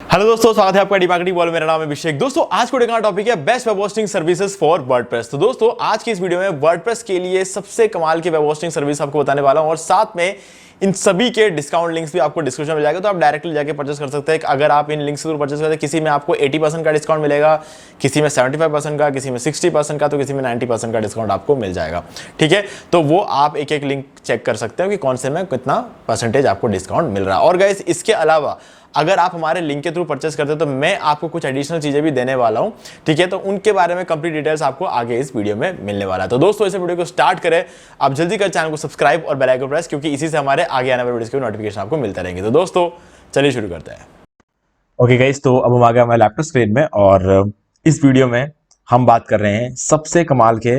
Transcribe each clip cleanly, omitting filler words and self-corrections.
Hello दोस्तों, स्वागत है आपका डीमार्केटिंग बॉल। मेरा नाम है अभिषेक। दोस्तों आज वीडियो का टॉपिक है best web hosting services for WordPress. तो दोस्तों आज की इस वीडियो में वर्डप्रेस के लिए सबसे कमाल की वेब होस्टिंग सर्विस आपको बताने वाला हूं और साथ में इन सभी के डिस्काउंट लिंक्स भी आपको डिस्क्रिप्शन में मिल जाएगा, तो आप डायरेक्टली जाके परचेस कर सकते हैं। अगर आप इन लिंक्स से परचेस करते हैं, किसी में आपको 80% का डिस्काउंट मिलेगा, किसी में 75% का, किसी में 60% का, तो किसी में 90% का डिस्काउंट आपको मिल जाएगा। ठीक है, तो वो आप एक एक लिंक चेक कर सकते हो कि कौन से में कितना परसेंटेज आपको डिस्काउंट मिल रहा है। और गाइस इसके अलावा अगर आप हमारे लिंक के थ्रू परचेस करते हैं तो मैं आपको कुछ एडिशनल चीजें भी देने वाला हूं। ठीक है, तो उनके बारे में कंप्लीट डिटेल्स आपको आगे इस वीडियो में मिलने वाला है। तो दोस्तों इस वीडियो को स्टार्ट करें, आप जल्दी कर चैनल को सब्सक्राइब और बेल आइकन प्रेस, क्योंकि इसी से हमारे आगे आने वाले वीडियोस के नोटिफिकेशन आपको मिलते रहेंगे। तो दोस्तों चलिए शुरू करते हैं। ओके गाइस, तो अब हम आ गए हमारे लैपटॉप स्क्रीन में और इस वीडियो में हम बात कर रहे हैं सबसे कमाल के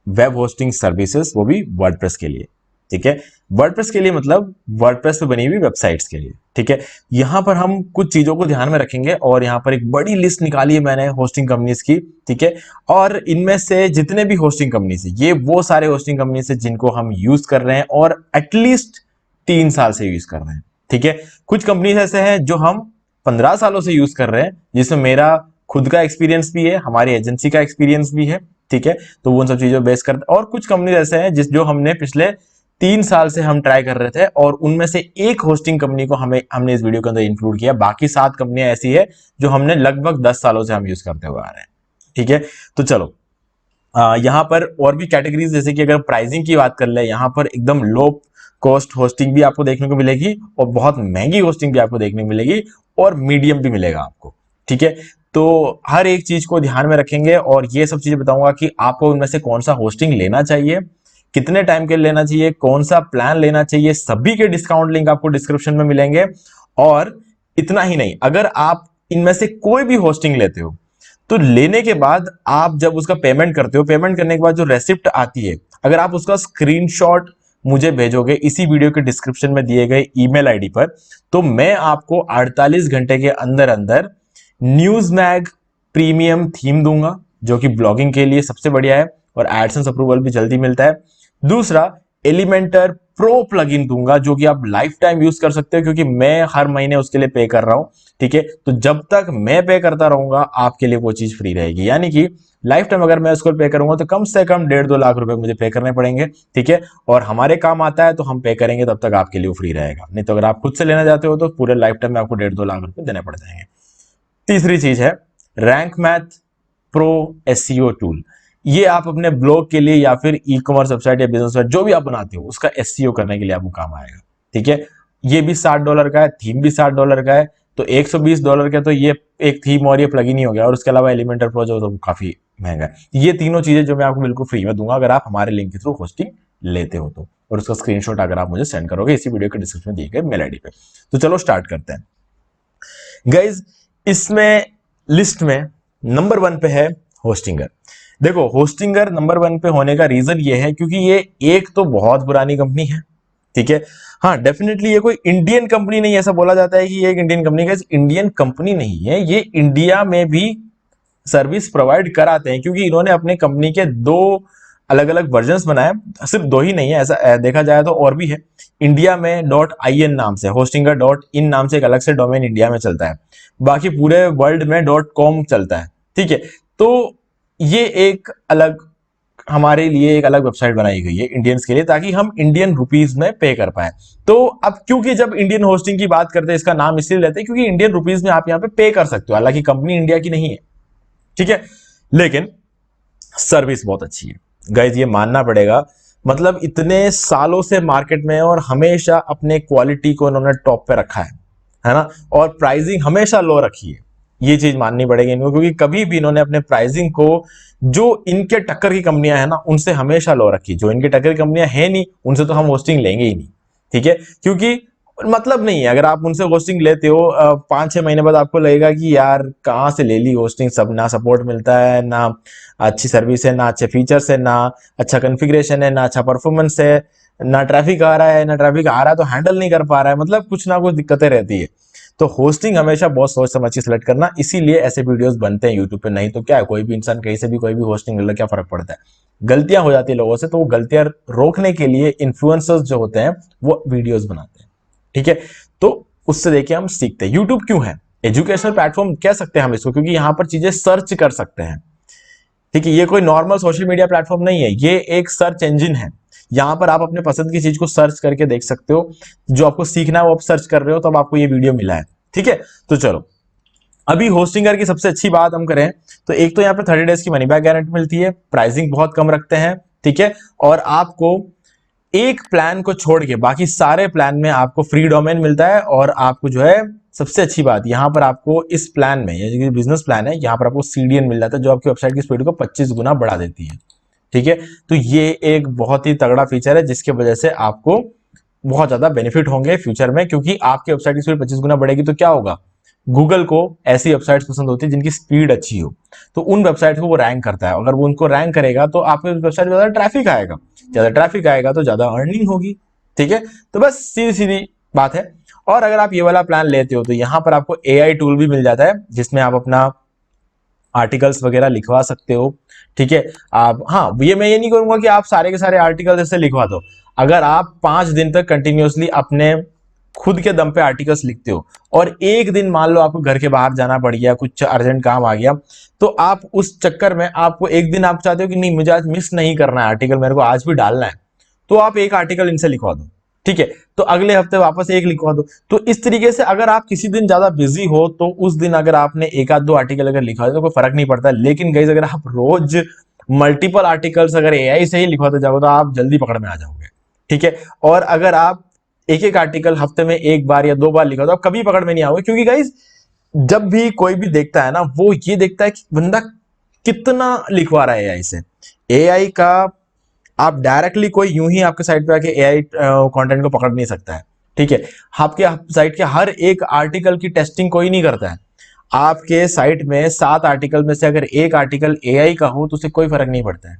वेब होस्टिंग सर्विसेज, वो भी वर्डप्रेस के लिए। ठीक है, वर्डप्रेस के लिए मतलब वर्डप्रेस पे बनी हुई वेबसाइट्स के लिए। ठीक है, यहां पर हम कुछ चीजों को ध्यान में रखेंगे और यहां पर एक बड़ी लिस्ट निकाली है मैंने होस्टिंग कंपनीज की। ठीक है, और इनमें से जितने भी होस्टिंग कंपनीज है, ये वो सारे होस्टिंग कंपनीज है जिनको हम यूज कर रहे हैं और एटलीस्ट 3 साल से यूज कर रहे हैं। ठीक है, कुछ कंपनीज ऐसे हैं जो हम 15 सालों से यूज कर रहे हैं, जिसमें मेरा खुद का एक्सपीरियंस भी है, हमारी एजेंसी का एक्सपीरियंस भी है। ठीक है, तो वो उन सब चीजों बेस करते, और कुछ कंपनी ऐसे हैं जो हमने पिछले 3 साल से हम ट्राई कर रहे थे और उनमें से एक होस्टिंग कंपनी को हमने इस वीडियो के अंदर इंक्लूड किया। बाकी 7 कंपनियां ऐसी है जो हमने लगभग 10 सालों से हम यूज करते हुए आ रहे हैं। ठीक है, तो चलो यहां पर और भी कैटेगरीज, जैसे कि अगर प्राइसिंग की बात कर ले, यहां पर एकदम लो कॉस्ट होस्टिंग भी आपको देखने को मिलेगी और बहुत महंगी होस्टिंग भी आपको देखने को मिलेगी और मीडियम भी मिलेगा आपको। ठीक है, तो हर एक चीज को ध्यान में रखेंगे और ये सब चीजें बताऊंगा कि आपको उनमें से कौन सा होस्टिंग लेना चाहिए, कितने टाइम के लिए लेना चाहिए, कौन सा प्लान लेना चाहिए। सभी के डिस्काउंट लिंक आपको डिस्क्रिप्शन में मिलेंगे। और इतना ही नहीं, अगर आप इनमें से कोई भी होस्टिंग लेते हो तो लेने के बाद आप जब उसका पेमेंट करते हो, पेमेंट करने के बाद जो रेसिप्ट आती है, अगर आप उसका स्क्रीनशॉट मुझे भेजोगे इसी वीडियो के डिस्क्रिप्शन में दिए गए ईमेल आईडी पर, तो मैं आपको 48 घंटे के अंदर अंदर न्यूज़मैग प्रीमियम थीम दूंगा, जो कि ब्लॉगिंग के लिए सबसे बढ़िया है और एडसेंस अप्रूवल भी जल्दी मिलता है। दूसरा, एलिमेंटर प्रो प्लगइन दूंगा, जो कि आप लाइफ टाइम यूज कर सकते हो, क्योंकि मैं हर महीने उसके लिए पे कर रहा हूं। ठीक है, तो जब तक मैं पे करता रहूंगा आपके लिए वो चीज फ्री रहेगी, यानी कि लाइफ टाइम अगर मैं उसको पे करूंगा तो कम से कम 1.5-2 लाख रुपए मुझे पे करने पड़ेंगे। ठीक है, और हमारे काम आता है तो हम पे करेंगे, तब तक आपके लिए फ्री रहेगा। नहीं तो अगर आप खुद से लेना चाहते हो तो पूरे लाइफ टाइम में आपको 1.5-2 लाख रुपए देने पड़ जाएंगे। तीसरी चीज है rank math pro SEO tool. ये आप अपने ब्लॉग के लिए या फिर ई कॉमर्स वेबसाइट या बिजनेस वेबसाइट जो भी आप बनाते हो उसका एसईओ करने के लिए आपको काम आएगा। ठीक है, ये भी $60 का है, थीम भी $60 का है, तो $120 का तो ये एक थीम और ये प्लगइन ही हो गया। और उसके अलावा एलिमेंटर प्रो जो तो काफी महंगा है। ये तीनों चीजें जो मैं आपको बिल्कुल फ्री में दूंगा अगर आप हमारे लिंक के थ्रू होस्टिंग लेते हो तो, और उसका स्क्रीनशॉट अगर आप मुझे सेंड करोगे इसी वीडियो के डिस्क्रिप्शन में दिए गए मेल आईडी पे। तो चलो स्टार्ट करते हैं गाइज। इसमें लिस्ट में नंबर 1 पे है होस्टिंगर। देखो, होस्टिंगर नंबर 1 पे होने का रीजन ये है क्योंकि ये एक तो बहुत पुरानी कंपनी है। ठीक है, हाँ डेफिनेटली ये कोई इंडियन कंपनी नहीं, ऐसा बोला जाता है कि ये एक इंडियन कंपनी है, इंडियन कंपनी नहीं है ये, इंडिया में भी सर्विस प्रोवाइड कराते हैं, क्योंकि इन्होंने अपने कंपनी के 2 अलग अलग वर्जन्स बनाए, सिर्फ 2 ही नहीं है, ऐसा देखा जाए तो और भी है। इंडिया में .in नाम से, होस्टिंगर .in नाम से एक अलग से डोमेन इंडिया में चलता है, बाकी पूरे वर्ल्ड में .com चलता है। ठीक है, तो ये एक अलग हमारे लिए एक अलग वेबसाइट बनाई गई है इंडियंस के लिए, ताकि हम इंडियन रुपीज में पे कर पाए। तो अब क्योंकि जब इंडियन होस्टिंग की बात करते हैं, इसका नाम इसलिए लेते हैं क्योंकि इंडियन रुपीज में आप यहां पे कर सकते हो, हालांकि कंपनी इंडिया की नहीं है। ठीक है, लेकिन सर्विस बहुत अच्छी है गाइज, ये मानना पड़ेगा। मतलब इतने सालों से मार्केट में और हमेशा अपने क्वालिटी को इन्होंने टॉप पे रखा है ना, और प्राइसिंग हमेशा लो रखी है, ये चीज माननी पड़ेगी इनको, क्योंकि कभी भी इन्होंने अपने प्राइसिंग को जो इनके टक्कर की कंपनियां हैं ना उनसे हमेशा लो रखी। जो इनके टक्कर की कंपनियां है नहीं उनसे तो हम होस्टिंग लेंगे ही नहीं। ठीक है, क्योंकि मतलब नहीं है, अगर आप उनसे होस्टिंग लेते हो 5-6 महीने बाद आपको लगेगा कि यार कहाँ से ले ली होस्टिंग, सब ना सपोर्ट मिलता है, ना अच्छी सर्विस है, ना अच्छे फीचर्स है, ना अच्छा कॉन्फ़िगरेशन है, ना अच्छा परफॉर्मेंस है, ना ट्रैफिक आ रहा है, ना ट्रैफिक आ रहा है तो हैंडल नहीं कर पा रहा है, मतलब कुछ ना कुछ दिक्कतें रहती है। तो होस्टिंग हमेशा बहुत सोच समझ के सिलेक्ट करना, इसीलिए ऐसे वीडियोस बनते हैं यूट्यूब पे। नहीं तो क्या है, कोई भी इंसान कहीं से भी कोई भी होस्टिंग ले लो, क्या फर्क पड़ता है। गलतियां हो जाती है लोगों से, तो वो गलतियां रोकने के लिए इन्फ्लुएंसर्स जो होते हैं वो वीडियोस बनाते हैं। ठीक है, तो उससे देखिए हम सीखते हैं। यूट्यूब क्यों है, एजुकेशनल प्लेटफॉर्म कह सकते हैं हम इसको, क्योंकि यहाँ पर चीजें सर्च कर सकते हैं। ठीक है, ये कोई नॉर्मल सोशल मीडिया प्लेटफॉर्म नहीं है, ये एक सर्च इंजन है। यहाँ पर आप अपने पसंद की चीज को सर्च करके देख सकते हो, जो आपको सीखना है वो आप सर्च कर रहे हो, तब आपको ये वीडियो मिला है। ठीक है, तो चलो अभी होस्टिंगर की सबसे अच्छी बात हम करें तो एक तो यहाँ पे 30 डेज की मनी बैक गारंटी मिलती है, प्राइसिंग बहुत कम रखते हैं। ठीक है, और आपको एक प्लान को छोड़ के बाकी सारे प्लान में आपको फ्री डोमेन मिलता है, और आपको जो है सबसे अच्छी बात यहां पर आपको इस प्लान में, ये जो बिजनेस प्लान है, यहां पर आपको सीडीएन मिल जाता है, जो आपकी वेबसाइट की स्पीड को 25 गुना बढ़ा देती है। ठीक है, तो ये एक बहुत ही तगड़ा फीचर है, जिसकी वजह से आपको बहुत ज्यादा बेनिफिट होंगे फ्यूचर में, क्योंकि आपकी वेबसाइट की स्पीड 25 गुना बढ़ेगी तो क्या होगा, गूगल को ऐसी वेबसाइट्स पसंद होती है जिनकी स्पीड अच्छी हो, तो उन वेबसाइट को वो रैंक करता है। अगर वो उनको रैंक करेगा तो आपके वेबसाइट में ज्यादा ट्रैफिक आएगा, ज्यादा ट्रैफिक आएगा तो ज्यादा अर्निंग होगी। ठीक है, तो बस सीधी सीधी बात है। और अगर आप ये वाला प्लान लेते हो तो यहां पर आपको एआई टूल भी मिल जाता है, जिसमें आप अपना आर्टिकल्स वगैरह लिखवा सकते हो। ठीक है, आप, हाँ ये मैं ये नहीं करूंगा कि आप सारे के सारे आर्टिकल्स ऐसे लिखवा दो। अगर आप 5 दिन तक कंटिन्यूअसली अपने खुद के दम पे आर्टिकल्स लिखते हो, और एक दिन मान लो आपको घर के बाहर जाना पड़ गया, कुछ अर्जेंट काम आ गया, तो आप उस चक्कर में आपको एक दिन आप चाहते हो कि नहीं मुझे आज मिस नहीं करना है आर्टिकल, मेरे को आज भी डालना है, तो आप एक आर्टिकल इनसे लिखवा दो। ठीक है, तो अगले हफ्ते वापस एक लिखवा दो। तो इस तरीके से अगर आप किसी दिन ज्यादा बिजी हो तो उस दिन अगर आपने एक आध दो आर्टिकल अगर लिखवा दो तो कोई फर्क नहीं पड़ता। लेकिन गाइस अगर आप रोज मल्टीपल आर्टिकल्स अगर एआई से ही लिखवाते जाओगे तो आप जल्दी पकड़ में आ जाओगे। ठीक है, और अगर आप एक एक आर्टिकल हफ्ते में एक बार या 2 बार लिखा तो आप कभी पकड़ में नहीं आओगे, क्योंकि गाइस जब भी कोई भी देखता है ना, वो ये देखता है कि बंदा कितना लिखवा रहा है एआई से। एआई का आप डायरेक्टली कोई यूं ही आपके साइट पे आके एआई कंटेंट को पकड़ नहीं सकता है। ठीक है, आपके साइट के हर एक आर्टिकल की टेस्टिंग कोई नहीं करता है। आपके साइट में 7 आर्टिकल में से अगर एक आर्टिकल एआई का हो तो उसे कोई फर्क नहीं पड़ता है।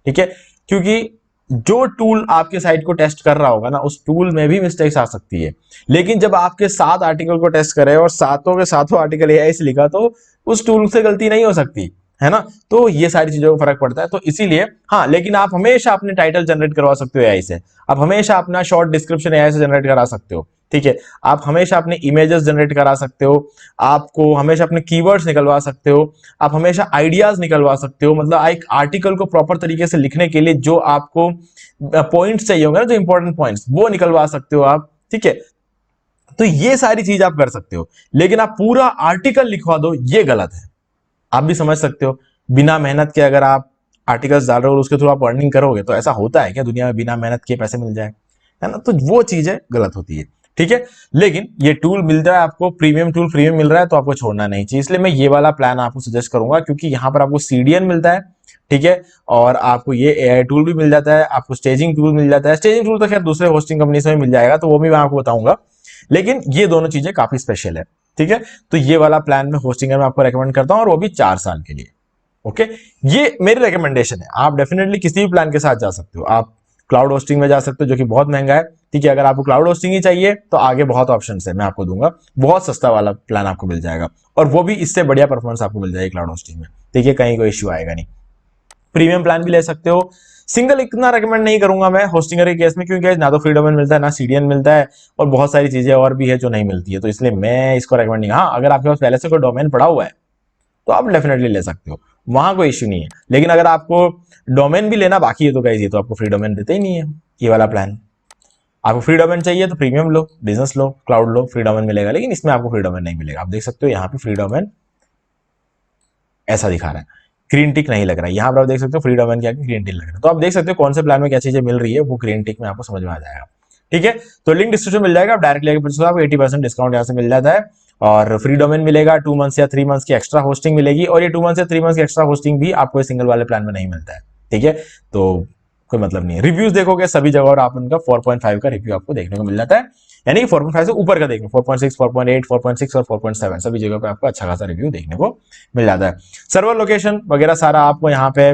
ठीक है, क्योंकि जो टूल आपके साइट को टेस्ट कर रहा होगा ना, उस टूल में भी मिस्टेक्स आ सकती है। लेकिन जब आपके 7 आर्टिकल को टेस्ट करे और सातों के सातों आर्टिकल एआई से लिखा, तो उस टूल से गलती नहीं हो सकती है ना। तो ये सारी चीजों का फर्क पड़ता है, तो इसीलिए हाँ, लेकिन आप हमेशा अपने टाइटल जनरेट करवा सकते हो एआई से, आप हमेशा अपना शॉर्ट डिस्क्रिप्शन एआई से जनरेट करा सकते हो। ठीक है, आप हमेशा अपने इमेजेस जनरेट करा सकते हो, आपको हमेशा अपने कीवर्ड्स निकलवा सकते हो, आप हमेशा आइडियाज निकलवा सकते हो। मतलब एक आर्टिकल को प्रॉपर तरीके से लिखने के लिए जो आपको पॉइंट्स चाहिए होंगे ना, जो इंपॉर्टेंट पॉइंट्स, वो निकलवा सकते हो आप। ठीक है, तो ये सारी चीज आप कर सकते हो, लेकिन आप पूरा आर्टिकल लिखवा दो, ये गलत है। आप भी समझ सकते हो, बिना मेहनत के अगर आप आर्टिकल्स डाल रहे हो और उसके थ्रू आप अर्निंग करोगे, तो ऐसा होता है क्या दुनिया में बिना मेहनत के पैसे मिल जाए, है ना। तो वो चीजें गलत होती है। ठीक है, लेकिन ये टूल मिल रहा है आपको, प्रीमियम टूल फ्री में मिल रहा है, तो आपको छोड़ना नहीं चाहिए। इसलिए मैं ये वाला प्लान आपको सजेस्ट करूंगा, क्योंकि यहां पर आपको सीडीएन मिलता है। ठीक है, और आपको ये एआई टूल भी मिल जाता है, आपको स्टेजिंग टूल मिल जाता है। स्टेजिंग टूल तो खैर दूसरे होस्टिंग कंपनी से मिल जाएगा, तो वो भी मैं आपको बताऊंगा, लेकिन ये दोनों चीजें काफी स्पेशल है। ठीक है, तो ये वाला प्लान मैं होस्टिंगर में आपको रेकमेंड करता हूं, और वो भी 4 साल के लिए। ओके, ये मेरी रिकमेंडेशन है। आप डेफिनेटली किसी भी प्लान के साथ जा सकते हो। आप क्लाउड होस्टिंग में जा सकते हो, जो कि बहुत महंगा है। ठीक है, अगर आपको क्लाउड होस्टिंग ही चाहिए तो आगे बहुत ऑप्शन है, मैं आपको दूंगा, बहुत सस्ता वाला प्लान आपको मिल जाएगा, और वो भी इससे बढ़िया परफॉर्मेंस आपको मिल जाएगी क्लाउड होस्टिंग में। ठीक है, कहीं कोई इश्यू आएगा नहीं। प्रीमियम प्लान भी ले सकते हो। सिंगल इतना रेकमेंड नहीं करूंगा मैं होस्टिंगर के केस में, क्योंकि ना तो फ्री डोमेन मिलता है, ना सीडीएन मिलता है, और बहुत सारी चीजें और भी है जो नहीं मिलती है, तो इसलिए मैं इसको रेकमेंड नहीं। हाँ, अगर आपके पास पहले से कोई डोमेन पड़ा हुआ है तो आप डेफिनेटली ले सकते हो, वहां कोई इश्यू नहीं है। लेकिन अगर आपको डोमेन भी लेना बाकी है तो गाइस ये तो आपको फ्री डोमेन देते ही नहीं है ये वाला प्लान। आपको फ्री डोमेन चाहिए तो प्रीमियम लो, बिजनेस लो, क्लाउड लो, फ्री डोमेन मिलेगा, लेकिन इसमें आपको फ्री डोमेन नहीं मिलेगा। आप देख सकते हो यहाँ पे फ्री डोमेन ऐसा दिखा रहा है, ग्रीन टिक नहीं लग रहा है। यहाँ पर आप देख सकते हो फ्री डोमेन के आगे ग्रीन टिक लग रहा है, तो आप देख सकते हो कौन से प्लान में क्या चीजें मिल रही है, वो ग्रीन टिक में आपको समझ में आ जाएगा। ठीक है, तो लिंक डिस्क्रिप्शन मिल जाएगा, आप डायरेक्टली आपको 80% डिस्काउंट यहाँ से मिल जाता है, और फ्री डोमेन मिलेगा, 2 मंथ्स या 3 मंथ्स की एक्स्ट्रा होस्टिंग मिलेगी, और ये 2 मंथ्स या 3 मंथ्स की एक्स्ट्रा होस्टिंग भी आपको सिंगल वाले प्लान में नहीं मिलता है। ठीक है, तो कोई मतलब नहीं है। रिव्यूज देखोगे सभी जगह और आप उनका 4.5 का रिव्यू आपको देखने को मिल जाता है, यानी कि 4.5 से ऊपर का देखने, 4.6, 4.8, 4.6 और 4.7 सभी जगह पे आपको अच्छा खासा रिव्यू देखने को मिल जाता है। सर्वर लोकेशन वगैरह सारा आपको यहाँ पे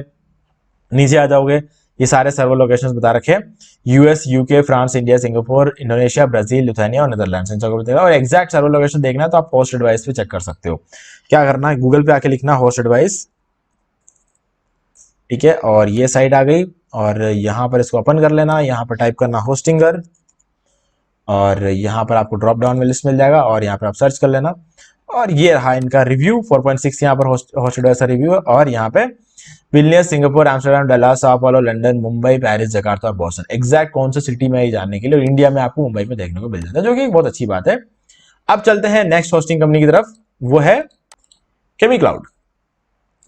नीचे आ जाओगे, ये सारे सर्वर लोकेशंस बता रखे हैं, US, UK, France, India, Singapore, Indonesia, Brazil, Lithuania और नेदरलैंड्स, इन जगहों पे। और एग्जैक्ट सर्वर लोकेशन देखना है तो आप होस्ट एडवाइस पे चेक कर सकते हो। क्या करना है, गूगल पे आके लिखना होस्ट एडवाइस। ठीक है, और ये साइट आ गई, और यहां पर इसको ओपन कर लेना, यहां पर टाइप करना होस्टिंगर, और यहाँ पर आपको ड्रॉप डाउन में लिस्ट मिल जाएगा और यहाँ पर आप सर्च कर लेना। और ये रहा इनका रिव्यू 4.6 यहाँ पर होस्टेड ऐसा रिव्यू है। और यहाँ पे Vilnius, Singapore, Amsterdam, Dallas, sao Paulo, London, Mumbai, Paris, Jakarta और बॉस्टन, एग्जैक्ट कौन सा सिटी में ये जानने के लिए। और इंडिया में आपको मुंबई में देखने को मिल जाता है, जो कि एक बहुत अच्छी बात है। अब चलते हैं नेक्स्ट होस्टिंग कंपनी की तरफ, वो है केमीक्लाउड।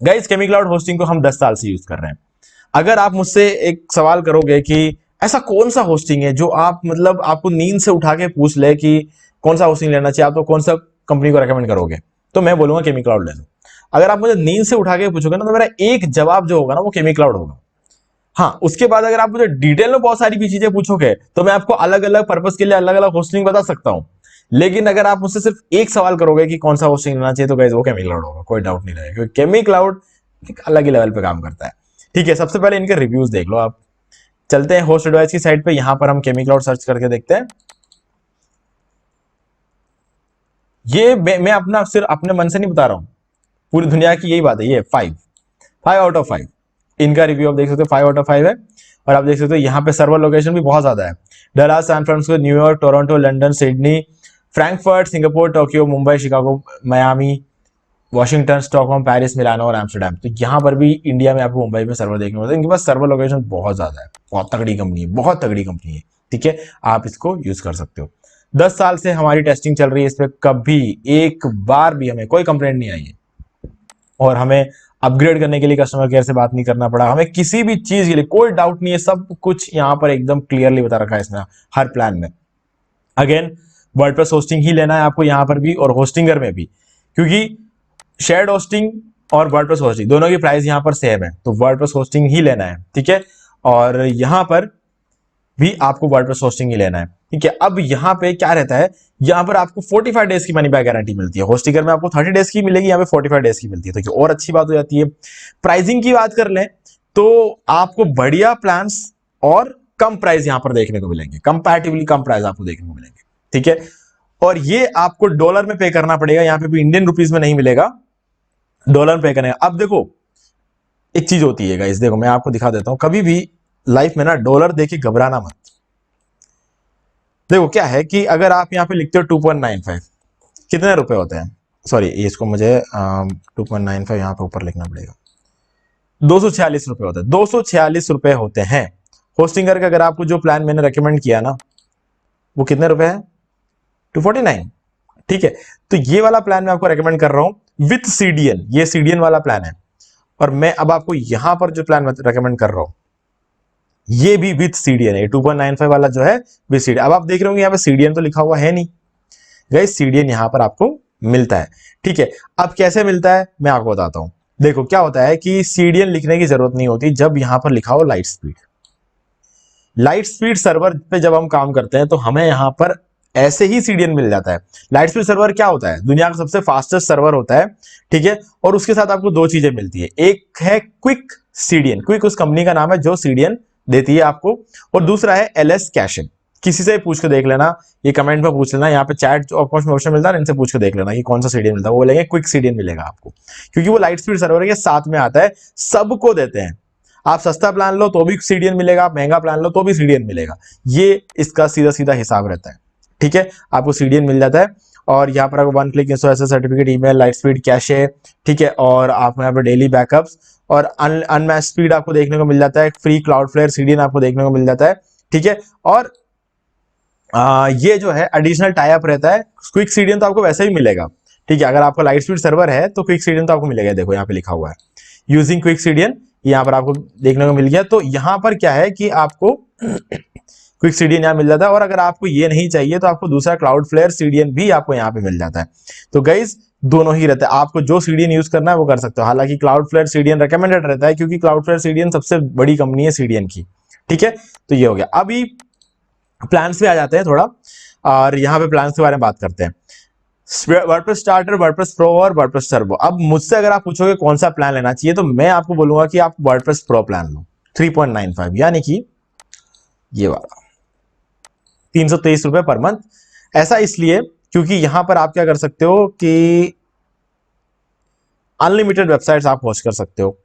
गाइस केमीक्लाउड होस्टिंग को हम 10 साल से यूज कर रहे हैं। अगर आप मुझसे एक सवाल करोगे कि ऐसा कौन सा होस्टिंग है जो आप मतलब आपको नींद से उठा के पूछ ले कि कौन सा होस्टिंग लेना चाहिए, आप तो कौन सा कंपनी को रेकमेंड करोगे, तो मैं बोलूंगा केमीक्लाउड ले लो। अगर आप मुझे नींद से उठा के पूछोगे ना, तो मेरा एक जवाब जो होगा ना वो केमीक्लाउड होगा। हाँ, उसके बाद अगर आप मुझे डिटेल में बहुत सारी भी चीजें पूछोगे तो मैं आपको अलग अलग पर्पस के लिए अलग अलग होस्टिंग बता सकता हूं। लेकिन अगर आप मुझसे सिर्फ एक सवाल करोगे कि कौन सा होस्टिंग लेना चाहिए, तो गाइस वो केमीक्लाउड होगा, कोई डाउट नहीं रहेगा, क्योंकि केमीक्लाउड एक अलग ही लेवल पे काम करता है। ठीक है, सबसे पहले इनके रिव्यूज देख लो आप। चलते हैं होस्ट एडवाइस की साइट पे, यहां पर हम केमीक्लाउड सर्च करके देखते हैं। ये मैं अपना सिर्फ अपने मन से नहीं बता रहा हूं, पूरी दुनिया की यही बात है। ये 5 आउट ऑफ 5 इनका रिव्यू आप देख सकते हो, 5 आउट ऑफ 5 है। और आप देख सकते हो यहाँ पे सर्वर लोकेशन भी बहुत ज्यादा है। Dallas, San Francisco, New York, Toronto, London, Sydney, Frankfurt, Singapore, Tokyo, Mumbai, Chicago, Miami, Washington, Stockholm, Paris, Milano और एम्स्टर्डम। तो यहाँ पर भी इंडिया में आपको मुंबई में सर्वर देखने को मिलता है। इनके पास सर्वर लोकेशन बहुत ज्यादा है, बहुत तगड़ी कंपनी है, बहुत तगड़ी कंपनी है। ठीक है, आप इसको यूज कर सकते हो। 10 साल से हमारी टेस्टिंग चल रही है इस पर, कभी एक बार भी हमें कोई कंप्लेंट नहीं आई है। और हमें अपग्रेड करने के लिए कस्टमर केयर से बात नहीं करना पड़ा, हमें किसी भी चीज के लिए कोई डाउट नहीं है। सब कुछ यहाँ पर एकदम क्लियरली बता रखा है इसने हर प्लान में। अगेन वर्डप्रेस होस्टिंग ही लेना है आपको यहाँ पर भी और होस्टिंगर में भी, क्योंकि शेयर्ड होस्टिंग और वर्डप्रेस होस्टिंग दोनों की प्राइस यहाँ पर सेम है, तो वर्डप्रेस होस्टिंग ही लेना है। ठीक है, और यहाँ पर भी आपको वर्डप्रेस होस्टिंग ही लेना है। ठीक है, अब यहाँ पे क्या रहता है, यहाँ पर आपको 45 डेज की मनी बैक गारंटी मिलती है। होस्टिंगर में आपको 30 डेज की मिलेगी, यहाँ पे 45 डेज की मिलती है, तो और अच्छी बात हो जाती है। प्राइसिंग की बात कर लें तो आपको बढ़िया प्लान्स और कम प्राइस यहाँ पर देखने को मिलेंगे, कंपैरेटिवली कम प्राइस आपको देखने को मिलेंगे। ठीक है, और ये आपको डॉलर में पे करना पड़ेगा, यहाँ पे भी इंडियन रुपीज में नहीं मिलेगा, डॉलर पे करने। अब देखो एक चीज होती है गाइस, देखो मैं आपको दिखा देता हूं, कभी भी लाइफ में ना डॉलर देखिए घबराना मत। देखो क्या है कि अगर आप यहाँ पे लिखते हो 2.95, कितने रुपए होते हैं, सॉरी इसको मुझे 2.95 यहाँ पे ऊपर लिखना पड़ेगा, 246 रुपए होते हैं, 246 रुपए होते हैं। होस्टिंगर का अगर आपको जो प्लान मैंने रेकमेंड किया ना, वो कितने रुपए है, 249। ठीक है, तो ये वाला प्लान मैं आपको रेकमेंड कर रहा हूं विथ सीडीएन, ये सीडीएन वाला प्लान है। और मैं अब आपको यहां पर जो प्लान रेकमेंड कर रहा हूं ये भी विथ सीडीएन है, 2.95 वाला जो है विथ सीडीएन। अब आप देख रहे होंगे यहाँ पे सीडीएन तो लिखा हुआ है नहीं, गाइस सीडीएन यहां पर आपको मिलता है। ठीक है, अब कैसे मिलता है मैं आपको बताता हूं। देखो क्या होता है कि सीडीएन लिखने की जरूरत नहीं होती जब यहां पर लिखा हो light speed. Light speed server पे जब हम काम करते हैं तो हमें यहां पर ऐसे ही सीडीएन मिल जाता है। लाइट स्पीड सर्वर क्या होता है, दुनिया का सबसे फास्टेस्ट सर्वर होता है। ठीक है, और उसके साथ आपको दो चीजें मिलती है, एक है क्विक सीडीएन, क्विक उस कंपनी का नाम है जो सीडीएन देती है आपको, और दूसरा है एलएस कैशिंग। किसी से पूछ के देख लेना, ये कमेंट में पूछ लेना, यहाँ पे चैट ऑप्शन मिलता है, इनसे पूछ के देख लेना कि कौन सा सीडीएन मिलता है, वो बोलेंगे क्विक सीडीएन मिलेगा आपको, क्योंकि वो लाइट स्पीड सर्वर के साथ में आता है, सबको देते हैं। आप सस्ता प्लान लो तो भी सीडीएन मिलेगा, आप महंगा प्लान लो तो भी सीडीएन मिलेगा, ये इसका सीधा सीधा हिसाब रहता है। ठीक है, आपको सीडीएन मिल जाता है। और यहाँ पर आपको one click installation certificate, email, light speed, cache, ठीक है, और आपको यहाँ पर डेली बैकअप्स और अनमैच स्पीड आपको देखने को मिल जाता है। फ्री क्लाउडफ्लेयर सीडीएन आपको देखने को मिल जाता है। ठीक है, और ये जो है एडिशनल टाई अप रहता है। क्विक सीडीएन तो आपको वैसे ही मिलेगा। ठीक है, अगर आपको लाइट स्पीड सर्वर है तो क्विक सीडीएन तो आपको मिलेगा, देखो यहाँ पे लिखा हुआ है यूजिंग क्विक सीडीएन, यहाँ पर आपको देखने को मिल गया। तो यहाँ पर क्या है कि आपको क्विक सीडीएन यहाँ मिल जाता है, और अगर आपको ये नहीं चाहिए तो आपको दूसरा क्लाउडफ्लेयर सीडीएन भी आपको यहाँ पे मिल जाता है। तो गाइस दोनों ही रहता है, आपको जो सीडीएन यूज करना है वो कर सकते हो। हालांकि क्लाउडफ्लेयर सीडीएन रिकमेंडेड रहता है, क्योंकि क्लाउडफ्लेयर सीडीएन सबसे बड़ी कंपनी है सीडीएन की। ठीक है, तो ये हो गया। अभी प्लान्स पे आ जाते हैं थोड़ा, और यहाँ पे प्लान्स के बारे में बात करते हैं। वर्डप्रेस स्टार्टर, वर्डप्रेस प्रो और वर्डप्रेस टर्बो। अब मुझसे अगर आप पूछोगे कौन सा प्लान लेना चाहिए, तो मैं आपको बोलूंगा कि आप वर्डप्रेस प्रो प्लान लो 3.95, यानी कि ये वाला 323 रुपए पर मंथ। ऐसा इसलिए क्योंकि यहां पर आप क्या कर सकते हो कि अनलिमिटेड वेबसाइट्स आप होस्ट कर सकते हो,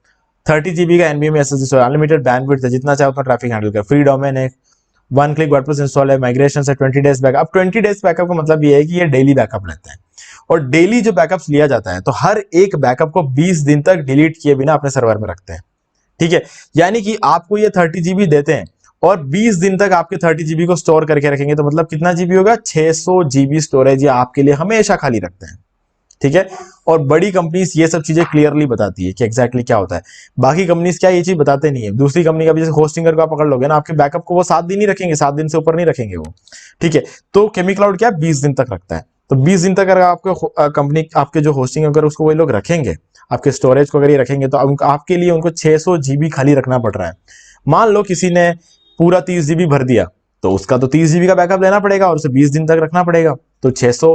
30 GB का एनवीएमई एसएसडी, अनलिमिटेड बैंडविड्थ है, जितना चाहे उतना ट्रैफिक हैंडल कर, फ्री डोमेन है, वन क्लिक वर्डप्रेस इंस्टॉल है, माइग्रेशन से 20 डेज बैकअप। 20 डेज बैकअप का मतलब ये है कि ये डेली बैकअप लेते हैं, और डेली जो बैकअप्स लिया जाता है तो हर एक बैकअप को 20 दिन तक डिलीट किए बिना अपने सर्वर में रखते हैं। ठीक है, यानी कि आपको ये 30 जीबी देते हैं और 20 दिन तक आपके 30 जीबी को स्टोर करके रखेंगे, तो मतलब कितना जीबी होगा, 600 जीबी स्टोरेज ये आपके लिए हमेशा खाली रखते हैं। ठीक है, और बड़ी कंपनीज ये सब चीजें क्लियरली बताती है कि एग्जैक्टली क्या होता है। बाकी कंपनीज क्या ये चीज बताते नहीं है। दूसरी कंपनी का भी जैसे होस्टिंगर को आप पकड़ लोगे ना, आपके बैकअप को वो 7 दिन ही रखेंगे, 7 दिन से ऊपर नहीं रखेंगे वो। ठीक है, तो केमिक्लाउड क्या 20 दिन तक रखता है। तो 20 दिन तक अगर आपके कंपनी आपके जो होस्टिंग अगर उसको वही लोग रखेंगे, आपके स्टोरेज को अगर ये रखेंगे, तो आपके लिए उनको 600 जीबी खाली रखना पड़ रहा है। मान लो किसी ने पूरा 30 जीबी भर दिया, तो उसका तो 30 जीबी का बैकअप लेना पड़ेगा और उसे 20 दिन तक रखना पड़ेगा, तो 600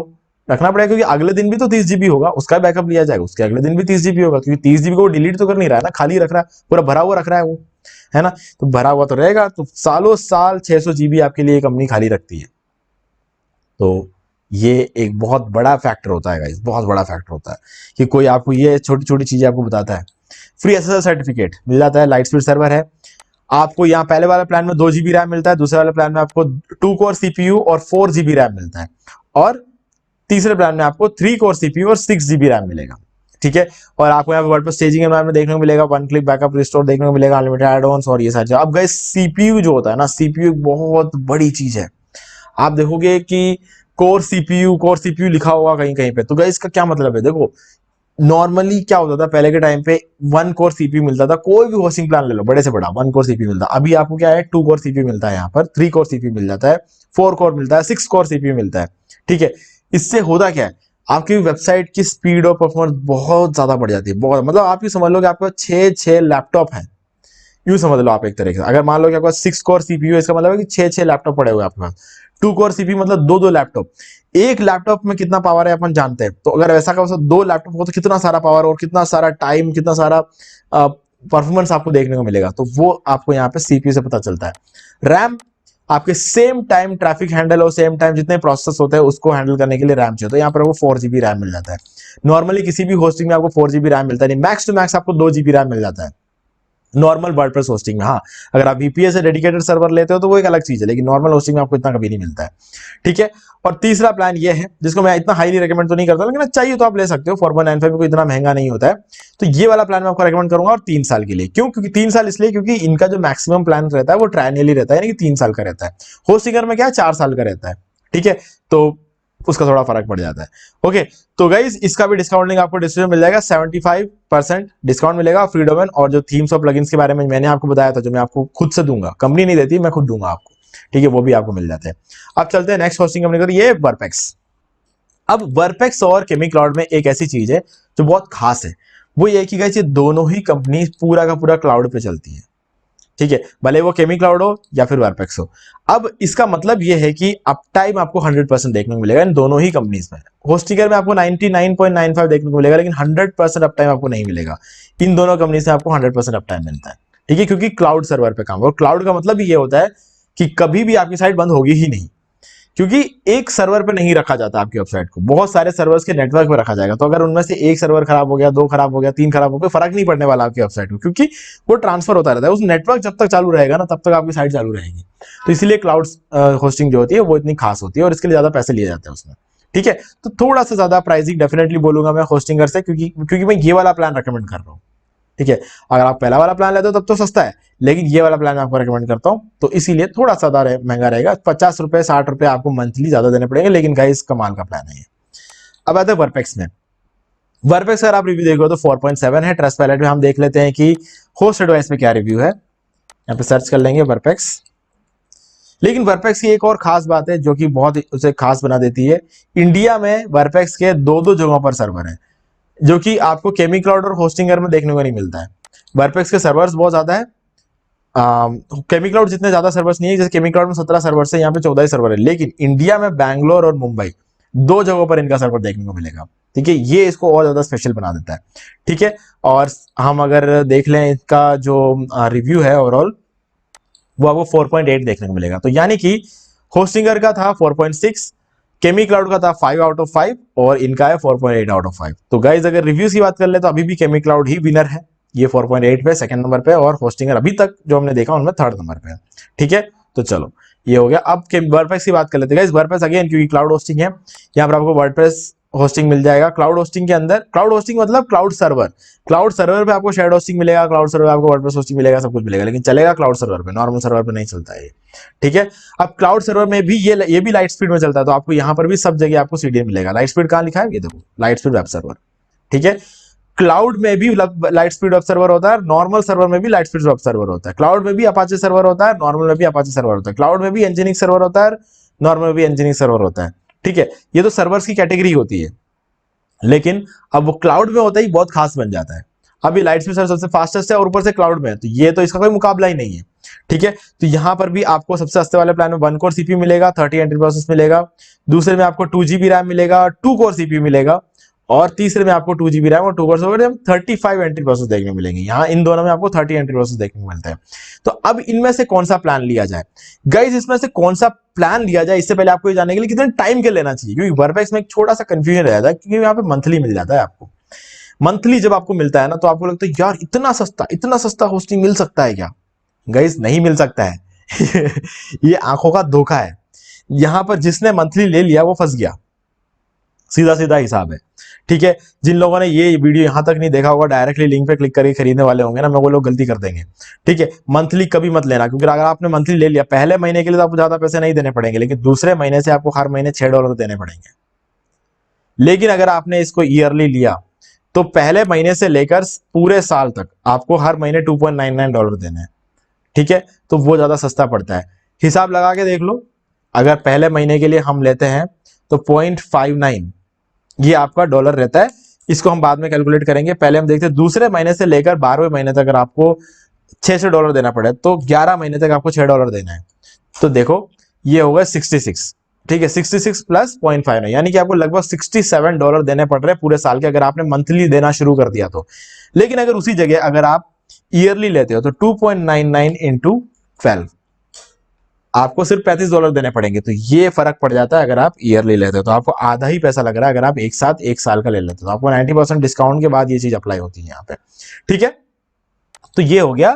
रखना पड़ेगा, क्योंकि अगले दिन भी तो 30 जीबी होगा, उसका बैकअप लिया जाएगा, उसके अगले दिन भी 30 जीबी होगा, क्योंकि 30 जीबी को डिलीट तो कर नहीं रहा है ना, खाली रख रहा है, पूरा भरा हुआ रख रहा है वो, है ना। तो भरा हुआ तो रहेगा, तो सालों साल 600 जीबी आपके लिए कंपनी खाली रखती है। तो ये एक बहुत बड़ा फैक्टर होता है गाइस, बहुत बड़ा फैक्टर होता है कि कोई आपको ये छोटी छोटी चीजें आपको बताता है। फ्री एसएसएल सर्टिफिकेट मिल जाता है, लाइट स्पीड सर्वर है आपको। यहाँ पहले वाले प्लान में 2 जीबी रैम मिलता है, दूसरे वाले प्लान में आपको 2 कोर सीपीयू और 4 जीबी रैम मिलता है, और तीसरे प्लान में आपको 3 कोर सीपीयू और 6 जीबी रैम मिलेगा। ठीक है, और आपको यहाँ पे वर्डप्रेस स्टेजिंग एनवायरनमेंट देखने को मिलेगा, वन क्लिक बैकअप रिस्टोर देखने को मिलेगा, अनलिमिटेड एड ऑन्स और ये सारी चीजें। अब गाइस सीपीयू जो होता है ना, सीपीयू एक बहुत बड़ी चीज है। आप देखोगे कि कोर सीपीयू लिखा होगा कहीं कहीं पे, तो गाइस इसका क्या मतलब है, देखो नॉर्मली क्या होता था पहले के टाइम पे, 1 कोर सीपीयू मिलता था, कोई भी होस्टिंग प्लान ले लो बड़े से बड़ा 1 कोर सीपीयू मिलता। अभी आपको क्या है, 2 कोर सीपीयू मिलता है, यहाँ पर 3 कोर सीपीयू मिल जाता है, 4 कोर मिलता है, 6 कोर सीपीयू मिलता है। ठीक है, इससे होता क्या है, आपकी वेबसाइट की स्पीड और परफॉर्मेंस बहुत ज्यादा बढ़ जाती है, बहुत, मतलब आप ये समझ लो कि आपके 6 लैपटॉप हैं, यूं समझ लो आप एक तरीके से। अगर मान लो कि आपका 6 कोर सीपीयू, इसका मतलब है कि 6 लैपटॉप पड़े हुए आपके पास। 2 कोर सीपीयू मतलब 2 लैपटॉप। एक लैपटॉप में कितना पावर है अपन जानते हैं, तो अगर ऐसा का 2 लैपटॉप हो तो कितना सारा पावर और कितना सारा टाइम, कितना सारा परफॉर्मेंस आपको देखने को मिलेगा, तो वो आपको यहाँ पे सीपीयू से पता चलता है। रैम आपके सेम टाइम ट्रैफिक हैंडल और सेम टाइम जितने प्रोसेस होते हैं उसको हैंडल करने के लिए रैम चाहिए, तो यहाँ पर आपको 4 जीबी रैम मिल जाता है। नॉर्मली किसी भी होस्टिंग में आपको 4 जीबी रैम मिलता नहीं, मैक्स टू मैक्स आपको 2 जीबी रैम मिल जाता है नॉर्मल वर्डप्रेस होस्टिंग में। हाँ, अगर आप वीपीएस से डेडिकेटेड सर्वर लेते हो तो वो एक अलग चीज है, लेकिन नॉर्मल होस्टिंग में आपको इतना कभी नहीं मिलता है। ठीक है, और तीसरा प्लान ये है जिसको मैं इतना हाईली रेकमेंड तो नहीं करता, लेकिन चाहिए तो आप ले सकते हो, 4.95 में कोई इतना महंगा नहीं होता है। तो ये वाला प्लान मैं आपको रेकमेंड करूंगा, और 3 साल के लिए। क्यों? क्योंकि 3 साल इसलिए क्योंकि इनका जो मैक्सिमम प्लान रहता है वो ट्रायनियली रहता है, यानी कि 3 साल का रहता है। होस्टिंगर में क्या है, 4 साल का रहता है। ठीक है, तो उसका थोड़ा फर्क पड़ जाता है। ओके, तो गाइस इसका भी डिस्काउंट लिंक आपको डिस्क्रिप्शन मिल जाएगा, 75% डिस्काउंट मिलेगा फ्री डोमेन, और जो थीम्स और प्लगइन्स के बारे में मैंने आपको बताया था, जो मैं आपको खुद से दूंगा, कंपनी नहीं देती, मैं खुद दूंगा आपको। ठीक है, वो भी आपको मिल जाते हैं। अब चलते हैं नेक्स्ट होस्टिंग कंपनी को, ये वर्पेक्स। अब वर्पेक्स और केमिक्लाउड में एक ऐसी चीज है जो बहुत खास है, वो ये कि गाइस ये दोनों ही कंपनी पूरा का पूरा क्लाउड पे चलती है। ठीक है, भले वो केमिक्लाउड हो या फिर वर्पेक्स हो। अब इसका मतलब ये है कि अप टाइम आपको 100% देखने को मिलेगा इन दोनों ही कंपनीज में। होस्टिंगर में आपको 99.95 देखने को मिलेगा, लेकिन 100% अप टाइम आपको नहीं मिलेगा। इन दोनों कंपनी से आपको 100% अप टाइम मिलता है। ठीक है, क्योंकि क्लाउड सर्वर पे काम, और क्लाउड का मतलब ये होता है कि कभी भी आपकी साइट बंद होगी ही नहीं, क्योंकि एक सर्वर पे नहीं रखा जाता आपकी वेबसाइट को, बहुत सारे सर्वर्स के नेटवर्क पे रखा जाएगा। तो अगर उनमें से एक सर्वर खराब हो गया, 2 खराब हो गया, 3 खराब हो गया, फर्क नहीं पड़ने वाला आपकी वेबसाइट को, क्योंकि वो ट्रांसफर होता रहता है। उस नेटवर्क जब तक चालू रहेगा ना, तब तक आपकी साइट चालू रहेगी। तो इसलिए क्लाउड होस्टिंग जो होती है वो इतनी खास होती है, और इसके लिए ज्यादा पैसे लिए जाते हैं उसमें। ठीक है, तो थोड़ा सा ज्यादा प्राइसिंग डेफिनेटली बोलूंगा मैं होस्टिंगर से, क्योंकि मैं ये वाला प्लान रिकमेंड कर रहा हूँ। ठीक है, अगर आप पहला वाला प्लान लेते हो तब तो सस्ता है, लेकिन ये वाला प्लान मैं आपको रेकमेंड करता हूं, तो इसीलिए थोड़ा सा महंगा रहेगा, 50 रुपए 60 रुपए आपको मंथली ज्यादा देने पड़ेंगे, लेकिन गाइस कमाल का प्लान है ये। अब आते हैं वर्पेक्स में। वर्पेक्स अगर आप रिव्यू देखो तो 4.7 है। ट्रस्टपैलेट में हम देख लेते हैं कि होस्ट एडवाइस में क्या रिव्यू है, यहाँ पे सर्च कर लेंगे वर्पेक्स। लेकिन वर्पेक्स की एक और खास बात है जो कि बहुत उसे खास बना देती है, इंडिया में वर्पेक्स के 2 जगहों पर सर्वर है, जो कि आपको केमिक्लाउड और होस्टिंगर में देखने को नहीं मिलता है। वर्पेक्स के सर्वर्स बहुत ज्यादा है, केमिक्लाउड जितने ज्यादा सर्वर्स नहीं है, जैसे केमिक्लाउड में 17 सर्वर्स है, यहाँ पे 14 सर्वर है, लेकिन इंडिया में बैंगलोर और मुंबई 2 जगहों पर इनका सर्वर देखने को मिलेगा। ठीक है, ये इसको और ज्यादा स्पेशल बना देता है। ठीक है, और हम अगर देख लें इसका जो रिव्यू है ओवरऑल, वो आपको 4.8 देखने को मिलेगा। तो यानी कि होस्टिंगर का था 4.6, केमिक्लाउड का था 5 आउट ऑफ 5, और इनका है 4.8 आउट ऑफ 5। तो गाइज अगर रिव्यूज की बात कर ले तो अभी भी केमिक्लाउड ही विनर है, ये 4.8 पे सेकंड नंबर पे, और होस्टिंगर अभी तक जो हमने देखा उनमें थर्ड नंबर पे है। ठीक है, तो चलो ये हो गया। अब वर्डप्रेस की बात कर लेते हैं। वर्डप्रेस अगेन क्योंकि क्लाउड होस्टिंग है, यहाँ पर आपको वर्डप्रेस होस्टिंग मिल जाएगा। क्लाउड होस्टिंग के अंदर, क्लाउड होस्टिंग मतलब क्लाउड सर्वर, क्लाउड सर्वर पे आपको शेड होस्टिंग मिलेगा, क्लाउड सर्वर आपको वर्डप्रेस होस्टिंग मिलेगा, सब कुछ मिलेगा, लेकिन चलेगा क्लाउड सर्वर पे, नॉर्मल सर्वर पे नहीं चलता है ये, ठीक है। अब क्लाउड सर्वर में भी ये भी लाइट स्पीड में चलता है, तो आपको यहाँ पर भी सब जगह आपको CDN मिलेगा। लाइट स्पीड कहाँ लिखा है, ये देखो, लाइट स्पीड वेब सर्वर, ठीक है। क्लाउड में भी लाइट स्पीड वेब सर्वर होता है, नॉर्मल सर्वर में भी लाइट स्पीड वेब सर्वर होता है। क्लाउड में भी अपाचे सर्वर होता है, नॉर्मल में भी अपाचे सर्वर होता है। क्लाउड में भी एंजिनियरिंग सर्वर होता है, नॉर्मल में भी एंजिनियरिंग सर्वर होता है, ठीक है। ये तो सर्वर्स की कैटेगरी होती है, लेकिन अब वो क्लाउड में होता ही बहुत खास बन जाता है। अभी लाइट स्पीड सर्वर सबसे फास्टेस्ट है और ऊपर से क्लाउड में है, तो ये तो इसका कोई मुकाबला ही नहीं है, ठीक है। तो यहां पर भी आपको सबसे सस्ते वाले प्लान में 1 कोर CPU मिलेगा, 30 एंट्री प्रोसेस मिलेगा। दूसरे में आपको 2 GB रैम मिलेगा, 2 कोर CPU मिलेगा। और तीसरे में आपको 2 GB रैम और 2 कोर 35 एंट्री प्रोसेस देखने को मिलेंगे। यहाँ इन दोनों में आपको 30 एंट्री प्रोसेस देखने को मिलता है। तो अब इनमें से कौन सा प्लान लिया जाए गाइस, इसमें से कौन सा प्लान लिया जाए, इससे पहले आपको ये जानने के लिए कितने टाइम के लेना चाहिए, क्योंकि वर्डप्रेस में एक छोटा सा कंफ्यूजन रह जाता है, क्योंकि यहाँ पे मंथली मिल जाता है आपको। मंथली जब आपको मिलता है ना, तो आपको लगता है यार इतना सस्ता होस्टिंग मिल सकता है क्या? गाइस नहीं मिल सकता है। ये आंखों का धोखा है। यहां पर जिसने मंथली ले लिया वो फंस गया, सीधा सीधा हिसाब है, ठीक है। जिन लोगों ने ये वीडियो यहां तक नहीं देखा होगा, डायरेक्टली लिंक पे क्लिक करके खरीदने वाले होंगे ना, मैं वो लोग गलती कर देंगे, ठीक है। मंथली कभी मत लेना, क्योंकि अगर आपने मंथली ले लिया, पहले महीने के लिए तो आपको ज्यादा पैसे नहीं देने पड़ेंगे, लेकिन दूसरे महीने से आपको हर महीने $6 देने पड़ेंगे। लेकिन अगर आपने इसको ईयरली लिया, तो पहले महीने से लेकर पूरे साल तक आपको हर महीने $2.99 देने हैं, ठीक है। तो वो ज्यादा सस्ता पड़ता है। हिसाब लगा के देख लो, अगर पहले महीने के लिए हम लेते हैं तो 0.59 ये आपका डॉलर रहता है। इसको हम बाद में कैलकुलेट करेंगे, पहले हम देखते हैं दूसरे महीने से लेकर 12वें महीने तक अगर आपको $600 देना पड़े, तो 11 महीने तक आपको $6 देना है। तो देखो ये होगा 66, ठीक है। 66 प्लस 0.59 यानी कि आपको लगभग $67 देने पड़ रहे हैं पूरे साल के, अगर आपने मंथली देना शुरू कर दिया तो। लेकिन अगर उसी जगह अगर आप ईयरली लेते हो, तो 2.99 इंटू 12 आपको सिर्फ $35 देने पड़ेंगे। तो ये फर्क पड़ जाता है अगर आप ईयरली लेते हो, तो आपको आधा ही पैसा लग रहा है अगर आप एक साथ एक साल का ले लेते हो। तो आपको 90% डिस्काउंट के बाद ये चीज अप्लाई होती है यहाँ पे, ठीक है। तो ये हो गया।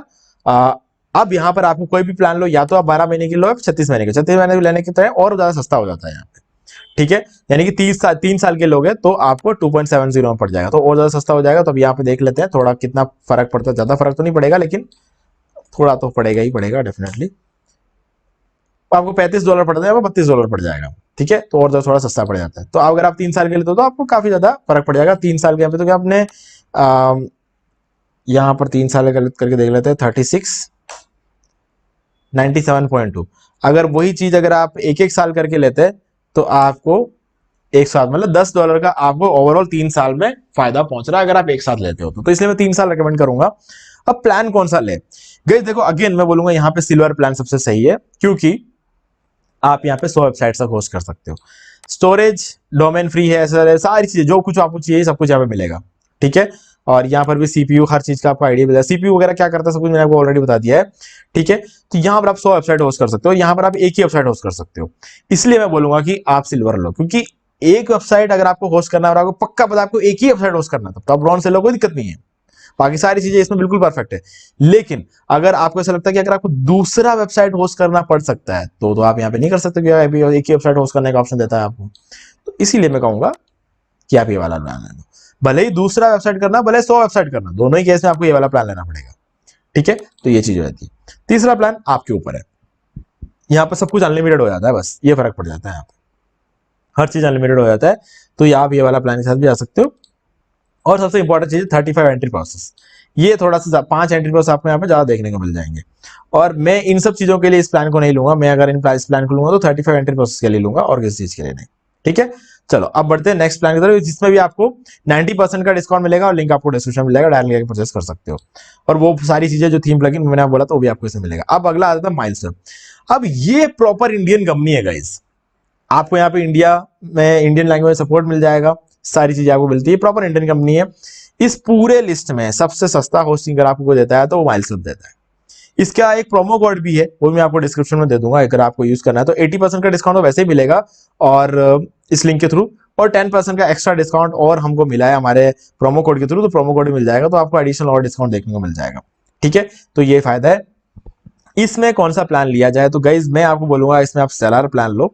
अब यहाँ पर आपको कोई भी प्लान लो, या तो आप 12 महीने की लो, 36 महीने के, 36 महीने की लेने की तो है और ज्यादा सस्ता हो जाता है यहाँ पे, ठीक है। यानी कि 3 साल के लोगे तो आपको 2.70 में पड़ जाएगा, तो और ज्यादा सस्ता हो जाएगा। तो अब यहाँ पे देख लेते हैं थोड़ा कितना फर्क पड़ता है। ज्यादा फर्क तो नहीं पड़ेगा, लेकिन थोड़ा तो पड़ेगा ही पड़ेगा डेफिनेटली। आपको $35 पड़ जाएगा, $32 पड़ जाएगा, ठीक है। तो और थोड़ा सस्ता पड़ जाता है। तो अगर आप 3 साल के लिए तो आपको काफी ज्यादा फर्क पड़ जाएगा। 3 साल के यहाँ पे तो क्या आपने यहाँ पर 3 साल करके देख लेते हैं, 36 97.2। अगर वही चीज अगर आप एक साल करके लेते हैं, तो आपको एक साथ मतलब $10 का आपको ओवरऑल 3 साल में फायदा पहुंच रहा है, अगर आप एक साथ लेते हो तो इसलिए मैं 3 साल रिकमेंड करूंगा। अब प्लान कौन सा ले गाइस, देखो अगेन मैं बोलूंगा यहाँ पे सिल्वर प्लान सबसे सही है, क्योंकि आप यहाँ पे 100 वेबसाइट तक होस्ट कर सकते हो। स्टोरेज डोमेन फ्री है, सारी चीजें जो कुछ आपको चाहिए सब कुछ यहाँ पे मिलेगा, ठीक है। और यहाँ पर भी CPU हर चीज का आपको आइडिया मिलेगा। CPU वगैरह क्या करता है सब कुछ मैंने आपको ऑलरेडी बता दिया है, ठीक है। तो यहाँ पर आप 100 वेबसाइट होस्ट कर सकते हो, यहाँ पर आप एक ही वेबसाइट होस्ट कर सकते हो। इसलिए मैं बोलूंगा कि आप सिल्वर लो, क्योंकि एक वेबसाइट अगर आपको होस्ट करना है और आपको पक्का पता आपको एक ही वेबसाइट होस्ट करना है, तो आप ब्रॉन्ज से लो, कोई दिक्कत नहीं है। बाकी सारी चीजें इसमें बिल्कुल परफेक्ट है। लेकिन अगर आपको ऐसा लगता है कि अगर आपको दूसरा वेबसाइट होस्ट करना पड़ सकता है, तो आप यहाँ पे नहीं कर सकते, एक ही वेबसाइट होस्ट करने का ऑप्शन देता है आपको। तो इसीलिए मैं कहूंगा कि आप ये वाला प्लान ले लो। भले ही दूसरा वेबसाइट करना, भले 100 वेबसाइट करना, दोनों ही केस में आपको ये वाला प्लान लेना पड़ेगा, ठीक है। तो ये चीज हो जाती है। तीसरा प्लान आपके ऊपर है, यहाँ पर सब कुछ अनलिमिटेड हो जाता है, बस ये फर्क पड़ जाता है, यहाँ पे हर चीज अनलिमिटेड हो जाता है। तो ये आप ये वाला प्लान के साथ भी आ सकते हो। और सबसे इंपॉर्टेंट चीज 35 एंट्री प्रोसेस, ये थोड़ा सा 5 एंट्री प्रोसेस आपको यहाँ पे ज्यादा देखने को मिल जाएंगे। और मैं इन सब चीजों के लिए इस प्लान को नहीं लूंगा, मैं अगर इस प्लान को लूंगा तो 35 एंट्री प्रोसेस के लिए लूंगा और किसी चीज के लिए नहीं, ठीक है। चलो अब बढ़ते हैं नेक्स्ट प्लान की तरफ, जिसमें भी आपको 90% का डिस्काउंट मिलेगा और लिंक आपको डिस्क्रिप्शन में मिलेगा, डायरेक्ट लेकर परचेस कर सकते हो। और वो सारी चीजें जो थीम प्लगइन मैंने बोला था वो भी आपको इसमें मिलेगा। अब अगला आता है माइलस्टोन। अब ये प्रॉपर इंडियन कंपनी है गाइस, आपको यहाँ पे इंडिया में इंडियन लैंग्वेज सपोर्ट मिल जाएगा, सारी चीजें आपको मिलती है, प्रॉपर इंडियन कंपनी है। इस पूरे लिस्ट में सबसे सस्ता होस्टिंग अगर आपको देता है तो वो माइलस्टोन देता है। इसका एक प्रोमो कोड भी है, वो मैं आपको डिस्क्रिप्शन में दे दूंगा, अगर आपको यूज करना है तो 80% का डिस्काउंट तो वैसे ही मिलेगा और इस लिंक के थ्रू, और 10% का एक्स्ट्रा डिस्काउंट और हमको मिला है हमारे प्रोमो कोड के थ्रू, तो प्रोमो कोड भी मिल जाएगा, तो आपको एडिशनल और डिस्काउंट देखने को मिल जाएगा, ठीक है। तो ये फायदा है। इसमें कौन सा प्लान लिया जाए, तो गाइज मैं आपको बोलूंगा इसमें आप सेलर प्लान लो,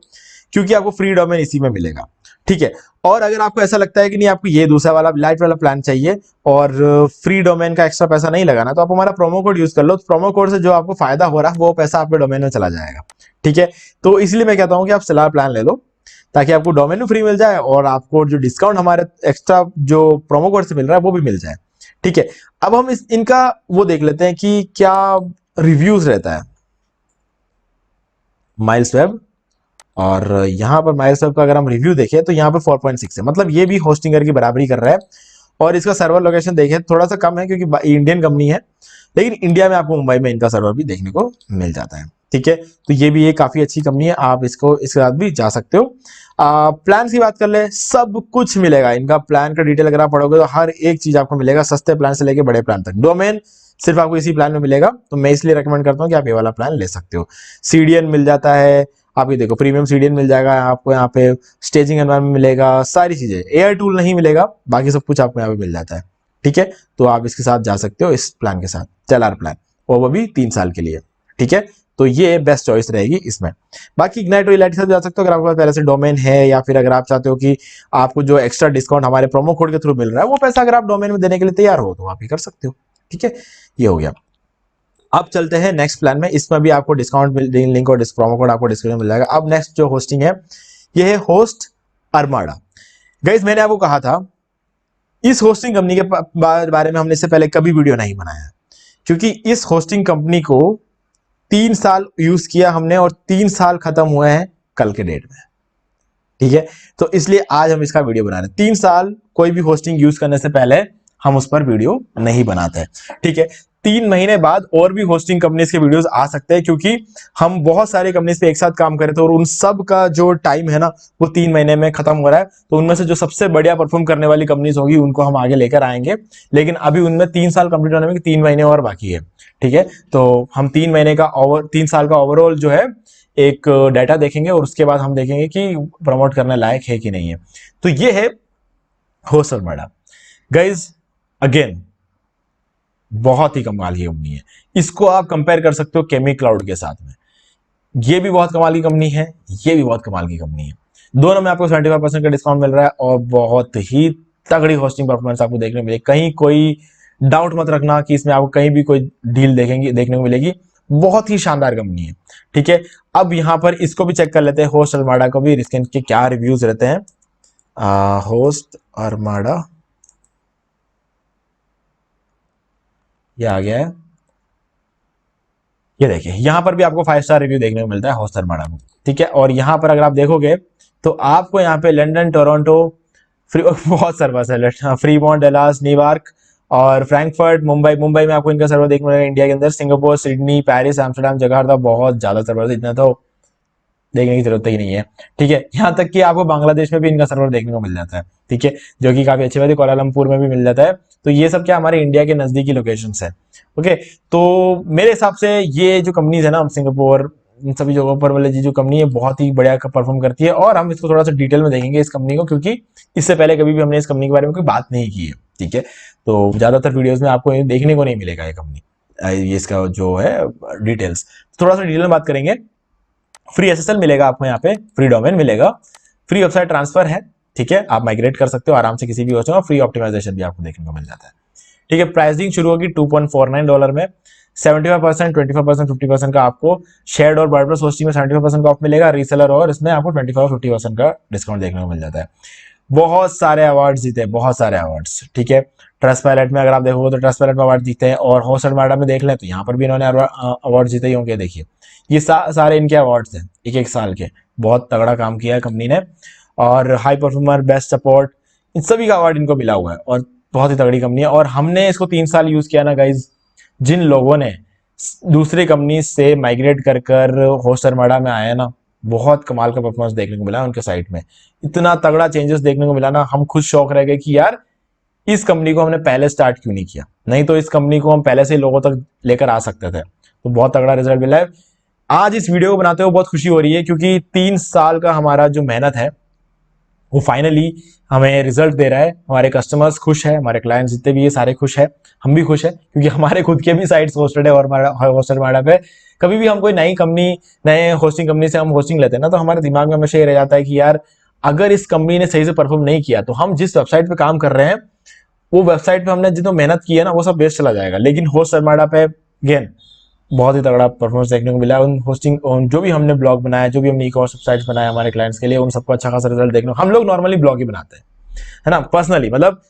क्योंकि आपको फ्री डोमेन इसी में मिलेगा, ठीक है। और अगर आपको ऐसा लगता है कि नहीं आपको ये दूसरा वाला लाइट वाला प्लान चाहिए और फ्री डोमेन का एक्स्ट्रा पैसा नहीं लगाना, तो आप हमारा प्रोमो कोड यूज कर लो। प्रोमो कोड से जो आपको फायदा हो रहा है वो पैसा आपके डोमेन में चला जाएगा, ठीक है। तो इसलिए मैं कहता हूं कि आप सेलर प्लान ले लो, ताकि आपको डोमेन भी फ्री मिल जाए और आपको जो डिस्काउंट हमारे एक्स्ट्रा जो प्रोमो कोड से मिल रहा है वो भी मिल जाए, ठीक है। अब हम इनका वो देख लेते हैं कि क्या रिव्यूज रहता है माइल्स वेब। और यहां पर माइल्स वेब का अगर हम रिव्यू देखें तो यहां पर 4.6 है, मतलब ये भी होस्टिंगर की बराबरी कर रहा है। और इसका सर्वर लोकेशन देखें थोड़ा सा कम है क्योंकि इंडियन कंपनी है, लेकिन इंडिया में आपको मुंबई में इनका सर्वर भी देखने को मिल जाता है, ठीक है। तो ये भी एक काफी अच्छी कंपनी है, आप इसको इसके साथ भी जा सकते हो। प्लान की बात कर ले, सब कुछ मिलेगा इनका। प्लान का डिटेल अगर आप पढ़ोगे तो हर एक चीज आपको मिलेगा, सस्ते प्लान से लेके बड़े प्लान तक। डोमेन सिर्फ आपको इसी प्लान में मिलेगा, तो मैं इसलिए रेकमेंड करता हूं कि आप ये वाला प्लान ले सकते हो। सीडीएन मिल जाता है, आप ये देखो प्रीमियम सीडीएन मिल जाएगा आपको यहाँ पे, स्टेजिंग एनवायरनमेंट मिलेगा, सारी चीजें। एआई टूल नहीं मिलेगा, बाकी सब कुछ आपको यहाँ पे मिल जाता है, ठीक है। तो आप इसके साथ जा सकते हो, इस प्लान के साथ, सेलर प्लान, और वो भी 3 साल के लिए, ठीक है। तो ये बेस्ट चॉइस रहेगी इसमें। बाकी इग्नाइट और इलाइट के साथ जा सकते हो अगर आपके पास पहले से डोमेन है, या फिर अगर आप चाहते हो कि आपको जो एक्स्ट्रा डिस्काउंट हमारे प्रोमो कोड के थ्रू मिल रहा है वो पैसा अगर आप डोमेन में देने के लिए तैयार हो तो आप ही कर सकते हो, ठीक है। ये हो गया। अब चलते हैं नेक्स्ट प्लान में, इसमें भी आपको डिस्काउंट लिंक और प्रोमो कोड आपको डिस्क्रिप्शन में मिल जाएगा। अब नेक्स्ट जो होस्टिंग है ये है होस्ट अरमाडा। गाइस मैंने आपको कहा था इस होस्टिंग कंपनी के बारे में हमने इससे पहले कभी वीडियो नहीं बनाया, क्योंकि इस होस्टिंग कंपनी को 3 साल यूज किया हमने और 3 साल खत्म हुए हैं कल के डेट में, ठीक है। तो इसलिए आज हम इसका वीडियो बना रहे हैं। 3 साल कोई भी होस्टिंग यूज करने से पहले हम उस पर वीडियो नहीं बनाते हैं, ठीक है। 3 महीने बाद और भी होस्टिंग कंपनीज के वीडियोस आ सकते हैं, क्योंकि हम बहुत सारे कंपनीज पे एक साथ काम कर रहे थे और उन सब का जो टाइम है ना वो 3 महीने में खत्म हो रहा है। तो उनमें से जो सबसे बढ़िया परफॉर्म करने वाली कंपनीज होगी उनको हम आगे लेकर आएंगे, लेकिन अभी उनमें 3 साल कंप्लीट होने में 3 महीने और बाकी है, ठीक है। तो हम 3 महीने का 3 साल का ओवरऑल जो है एक डाटा देखेंगे और उसके बाद हम देखेंगे कि प्रमोट करने लायक है कि नहीं है। तो ये है होस्ट अरमाडा। गाइज अगेन बहुत ही कमाल की कंपनी है, इसको आप कंपेयर कर सकते हो केमी क्लाउड के साथ में। ये भी बहुत कमाल की कंपनी है, ये भी बहुत कमाल की कंपनी है। दोनों में आपको 75% का डिस्काउंट मिल रहा है और बहुत ही तगड़ी होस्टिंग परफॉर्मेंस आपको देखने को मिलेगी। कहीं कोई डाउट मत रखना कि इसमें आपको कहीं भी कोई डील देखने को मिलेगी। बहुत ही शानदार कंपनी है, ठीक है। अब यहां पर इसको भी चेक कर लेते हैं होस्ट अरमाडा को भी, इसके क्या रिव्यूज रहते हैं। होस्ट अरमाडा ये आ गया है, ये देखिए यहां पर भी आपको 5 स्टार रिव्यू देखने को मिलता है होस्ट अरमाडा को, ठीक है। और यहां पर अगर आप देखोगे तो आपको यहाँ पे लंदन, टोरंटो, बहुत सर्वर्स है, फ्रीमॉन्ट, डलास, न्यूयॉर्क और फ्रैंकफर्ट, मुंबई में आपको इनका सर्वर देखने को मिलेगा। इंडिया के अंदर Singapore, Sydney, Paris, Amsterdam, Jakarta, बहुत ज्यादा सर्वर है, इतना तो देखने की जरूरत ही नहीं है, ठीक है। यहां तक कि आपको बांग्लादेश में भी इनका सर्वर देखने को मिल जाता है, ठीक है, जो कि काफी अच्छी बात है। कोलालमपुर में भी मिल जाता है। तो ये सब क्या हमारे इंडिया के नजदीकी लोकेशंस है, ओके। तो मेरे हिसाब से ये जो कंपनीज है ना, सिंगापुर, इन सभी जगहों पर वाली जो कंपनी है बहुत ही बढ़िया परफॉर्म करती है। और हम इसको थोड़ा सा डिटेल में देखेंगे इस कंपनी को, क्योंकि इससे पहले कभी भी हमने इस कंपनी के बारे में कोई बात नहीं की है, ठीक है। तो ज्यादातर वीडियोस में आपको देखने को नहीं मिलेगा ये कंपनी, ये इसका जो है डिटेल्स। थोड़ा सा डिटेल में बात करेंगे। फ्री एसएसएल मिलेगा आपको, यहाँ पे फ्री डोमेन मिलेगा, फ्री वेबसाइट ट्रांसफर है, ठीक है। आप माइग्रेट कर सकते हो आराम से किसी भी होस्ट में, फ्री ऑप्टिमाइजेशन भी आपको देखने को मिल जाता है, ठीक है। प्राइसिंग शुरू होगी $2.49 में। 75%, 25%, 50% का आपको शेयर्ड और वर्डप्रेस होस्टिंग में 75% का ऑफ मिलेगा। रीसेलर और इसमें आपको 25-50% का डिस्काउंट देखने को मिल जाता है। बहुत सारे अवार्ड जीते, बहुत सारे अवार्ड्स, ठीक है। ट्रस्ट पायलट में अगर आप देखोगे तो ट्रस्ट पायलट में अवार्ड जीते हैं, और होस्ट अरमाडा में देख लें तो यहाँ पर भी इन्होंने अवार्ड जीते ही होंगे। देखिए ये सारे इनके अवार्ड्स हैं, एक साल के। बहुत तगड़ा काम किया है कंपनी ने, और हाई परफॉर्मर, बेस्ट सपोर्ट, इन सभी का अवार्ड इनको मिला हुआ है, और बहुत ही तगड़ी कंपनी है। और हमने इसको 3 साल यूज किया ना गाइज, जिन लोगों ने दूसरे कंपनी से माइग्रेट कर होस्ट अरमाडा में आए ना, बहुत कमाल का परफॉर्मेंस देखने को मिला उनके साइट में। इतना तगड़ा चेंजेस देखने को मिला ना, हम खुद शौक रह गए कि यार इस कंपनी को हमने पहले स्टार्ट क्यों नहीं किया, नहीं तो इस कंपनी को हम पहले से लोगों तक लेकर आ सकते थे। तो बहुत तगड़ा रिजल्ट मिला है। आज इस वीडियो को बनाते हुए बहुत खुशी हो रही है, क्योंकि 3 साल का हमारा जो मेहनत है वो फाइनली हमें रिजल्ट दे रहा है, हमारे कस्टमर्स खुश है, हमारे क्लाइंट्स जितने भी ये सारे खुश है, हम भी खुश है क्योंकि हमारे खुद के भी साइट्स होस्टेड है और होस्टेड माड़ा पे कभी भी हम कोई नई कंपनी, नए होस्टिंग कंपनी से हम होस्टिंग लेते हैं ना, तो हमारे दिमाग में हमेशा ये रह जाता है कि यार अगर इस कंपनी ने सही से परफॉर्म नहीं किया तो हम जिस वेबसाइट पे काम कर रहे हैं वो वेबसाइट पे हमने जितना मेहनत की है ना वो सब वेस्ट चला जाएगा। लेकिन होस्ट माड़ा पे अगेन बहुत ही तगड़ा परफॉर्मेंस देखने को मिला। उन होस्टिंग जो भी हमने ब्लॉग बनाया, जो भी हमने ई-कॉमर्स वेबसाइट्स बनाए हमारे क्लाइंट्स के लिए, उन सबको अच्छा खासा रिजल्ट देखने को, हम लोग नॉर्मली ब्लॉग ही बनाते हैं, है ना, पर्सनली, मतलब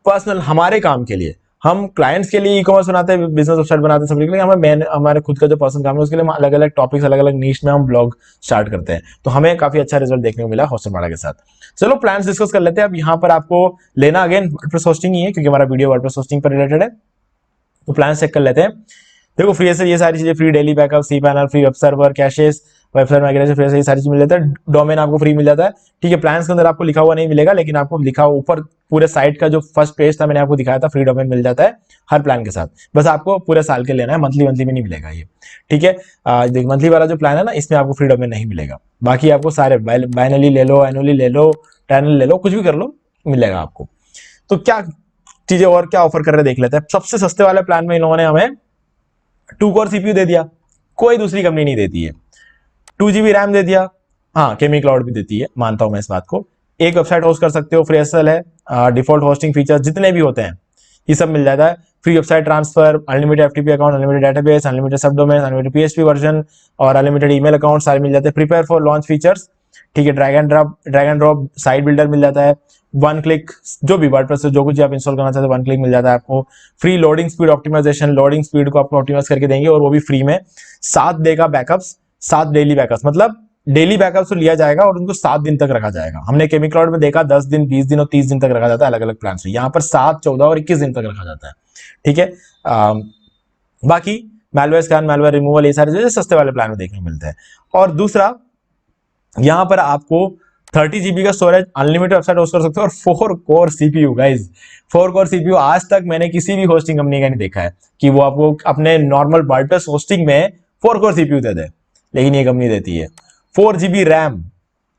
पर्सनल हमारे काम के लिए। हम क्लाइंट्स के लिए ई-कॉमर्स बनाते हैं, बिजनेस वेबसाइट बनाते हैं, सबके लिए हमें हमारे खुद का जो पर्सनल काम है उसके लिए अलग अलग टॉपिक्स, अलग अलग नीश में हम ब्लॉग स्टार्ट करते हैं। तो हमें काफी अच्छा रिजल्ट देखने को मिला होस्टमाड़ा के साथ। चलो प्लान्स डिस्कस कर लेते हैं। अब यहाँ पर आपको लेना अगेन वर्डप्रेस होस्टिंग ही है क्योंकि हमारा वीडियो वर्डप्रेस होस्टिंग पर रिलेटेड है। तो प्लान चेक कर लेते हैं। देखो फ्री से ये सारी चीजें, free daily backup, C panel, free web server, caches, website migration, free से ये सारी चीज मिल जाता है। डोमेन आपको फ्री मिल जाता है, ठीक है। प्लान्स के अंदर आपको लिखा हुआ नहीं मिलेगा, लेकिन आपको लिखा ऊपर पूरे साइट का जो फर्स्ट पेज था मैंने आपको दिखाया था, फ्री डोमेन मिल जाता है हर प्लान के साथ। बस आपको पूरे साल के लेना है, मंथली मंथली में नहीं मिलेगा ये, ठीक है। देखो मंथली वाला जो प्लान है ना, इसमें आपको फ्री डोमेन नहीं मिलेगा। बाकी आपको सारे बाइनली ले लो, एनुअली ले लो, टैनल ले लो, कुछ भी कर लो, मिलेगा आपको। तो क्या चीजें और क्या ऑफर कर रहे हैं देख लेते हैं। सबसे सस्ते वाले प्लान में इन लोगों ने हमें 2 कोर सीपीयू दे दिया, कोई दूसरी कंपनी नहीं देती है। 2 GB रैम दे दिया, हाँ केमी क्लाउड भी देती है, मानता हूं मैं इस बात को। एक वेबसाइट होस्ट कर सकते हो, फ्री एसएल है, डिफॉल्ट होस्टिंग फीचर्स जितने भी होते हैं ये सब मिल जाता है। Free website transfer, unlimited FTP account, unlimited database, unlimited सब डोमेन, अनलिमिटेड पीएचपी वर्जन और अनलिमिटेड ईमेल अकाउंट सारे मिल जाते हैं। प्रिपेयर फॉर लॉन्च फीचर्स, ठीक है। Drag and drop site builder मिल जाता है। वन क्लिक जो भी वर्डप्रेस से जो कुछ आप इंस्टॉल करना चाहते हैं वन क्लिक मिल जाता है आपको। Free loading speed optimisation, loading speed को आपको ऑप्टिमाइज करके देंगे और वो भी फ्री में। 7 देगा बैकअप्स, 7 डेली बैकअप्स, मतलब डेली बैकअप्स तो लिया जाएगा और उनको 7 दिन तक रखा जाएगा। हमने केमी क्लाउड में देखा 10 दिन, 20 दिन और 30 दिन तक रखा जाता है अलग अलग प्लान से, यहाँ पर 7, 14 और 21 दिन तक रखा जाता है, ठीक है। बाकी मैलवेयर स्कैन, मैलवेयर रिमूवल, ये सारी चीजें सस्ते वाले प्लान में देखने को मिलते हैं। और दूसरा यहां पर आपको 30 GB का स्टोरेज, अनलिमिटेड वेबसाइट होस्ट कर सकते हो और 4 core CPU. Guys 4 core CPU आज तक मैंने किसी भी होस्टिंग कंपनी का नहीं देखा है कि वो आपको अपने नॉर्मल वर्डप्रेस होस्टिंग में 4 कोर सीपीयू दे दे, लेकिन ये कंपनी देती है। 4 GB रैम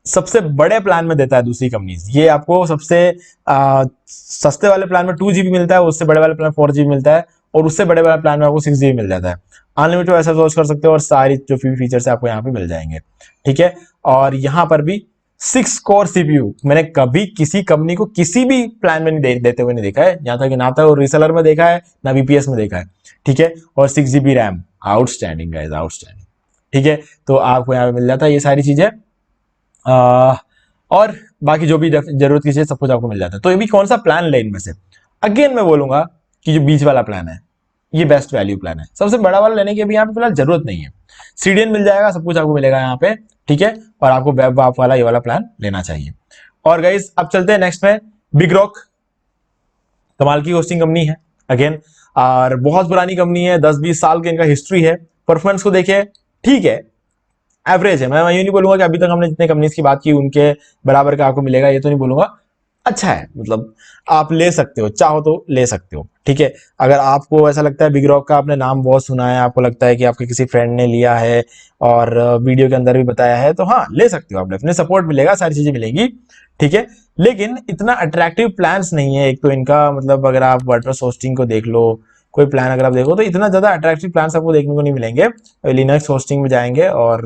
सबसे बड़े प्लान में देता है दूसरी कंपनी, ये आपको सबसे सस्ते वाले प्लान में 2 GB मिलता है, उससे बड़े वाले प्लान 4 GB मिलता है और उससे बड़े वाले प्लान में आपको 6 GB मिल जाता है। अनलिमिटेड वैसा होस्ट कर सकते हो और सारी जो फीचर्स आपको यहाँ पे मिल जाएंगे, ठीक है। और यहाँ पर भी 6 कोर सीपीयू मैंने कभी किसी कंपनी को किसी भी प्लान में नहीं देते हुए नहीं देखा है, यहाँ तक कि ना तो रीसेलर में देखा है ना बीपीएस में देखा है, ठीक है। और 6 GB RAM, outstanding guys, outstanding, ठीक है। तो आपको यहाँ पे मिल जाता है ये सारी चीजें और बाकी जो भी जरूरत की चीज सब कुछ आपको मिल जाता है। तो ये भी कौन सा प्लान ले इनमें से, अगेन मैं बोलूंगा कि जो बीच वाला प्लान है ये बेस्ट वैल्यू प्लान है। सबसे बड़ा वाला लेने की अभी यहाँ पे फिलहाल जरूरत नहीं है। सीडीएन मिल जाएगा, सब कुछ आपको मिलेगा यहाँ पे, ठीक है। और आपको वेब आप वाला ये वाला प्लान लेना चाहिए। और गाइस अब चलते हैं नेक्स्ट में। बिग रॉक कमाल की होस्टिंग कंपनी है अगेन, और बहुत पुरानी कंपनी है, 10-20 साल की इनका हिस्ट्री है। परफॉर्मेंस को देखिए, ठीक है, एवरेज है। मैं ये नहीं बोलूंगा कि अभी तक हमने जितने कंपनीज की बात की उनके बराबर का आपको मिलेगा, ये तो नहीं बोलूंगा। अच्छा है, मतलब आप ले सकते हो, चाहो तो ले सकते हो, ठीक है। अगर आपको ऐसा लगता है बिग रॉक का आपने नाम बहुत सुना है, आपको लगता है कि आपके किसी फ्रेंड ने लिया है और वीडियो के अंदर भी बताया है, तो हाँ ले सकते हो आप, डेफिनेटली सपोर्ट मिलेगा, सारी चीजें मिलेंगी, ठीक है। लेकिन इतना अट्रैक्टिव प्लान्स नहीं है एक तो इनका, मतलब अगर आप वर्डप्रेस होस्टिंग को देख लो, कोई प्लान अगर आप देखो तो इतना ज्यादा अट्रैक्टिव प्लान्स आपको देखने को नहीं मिलेंगे। लिनक्स होस्टिंग में जाएंगे और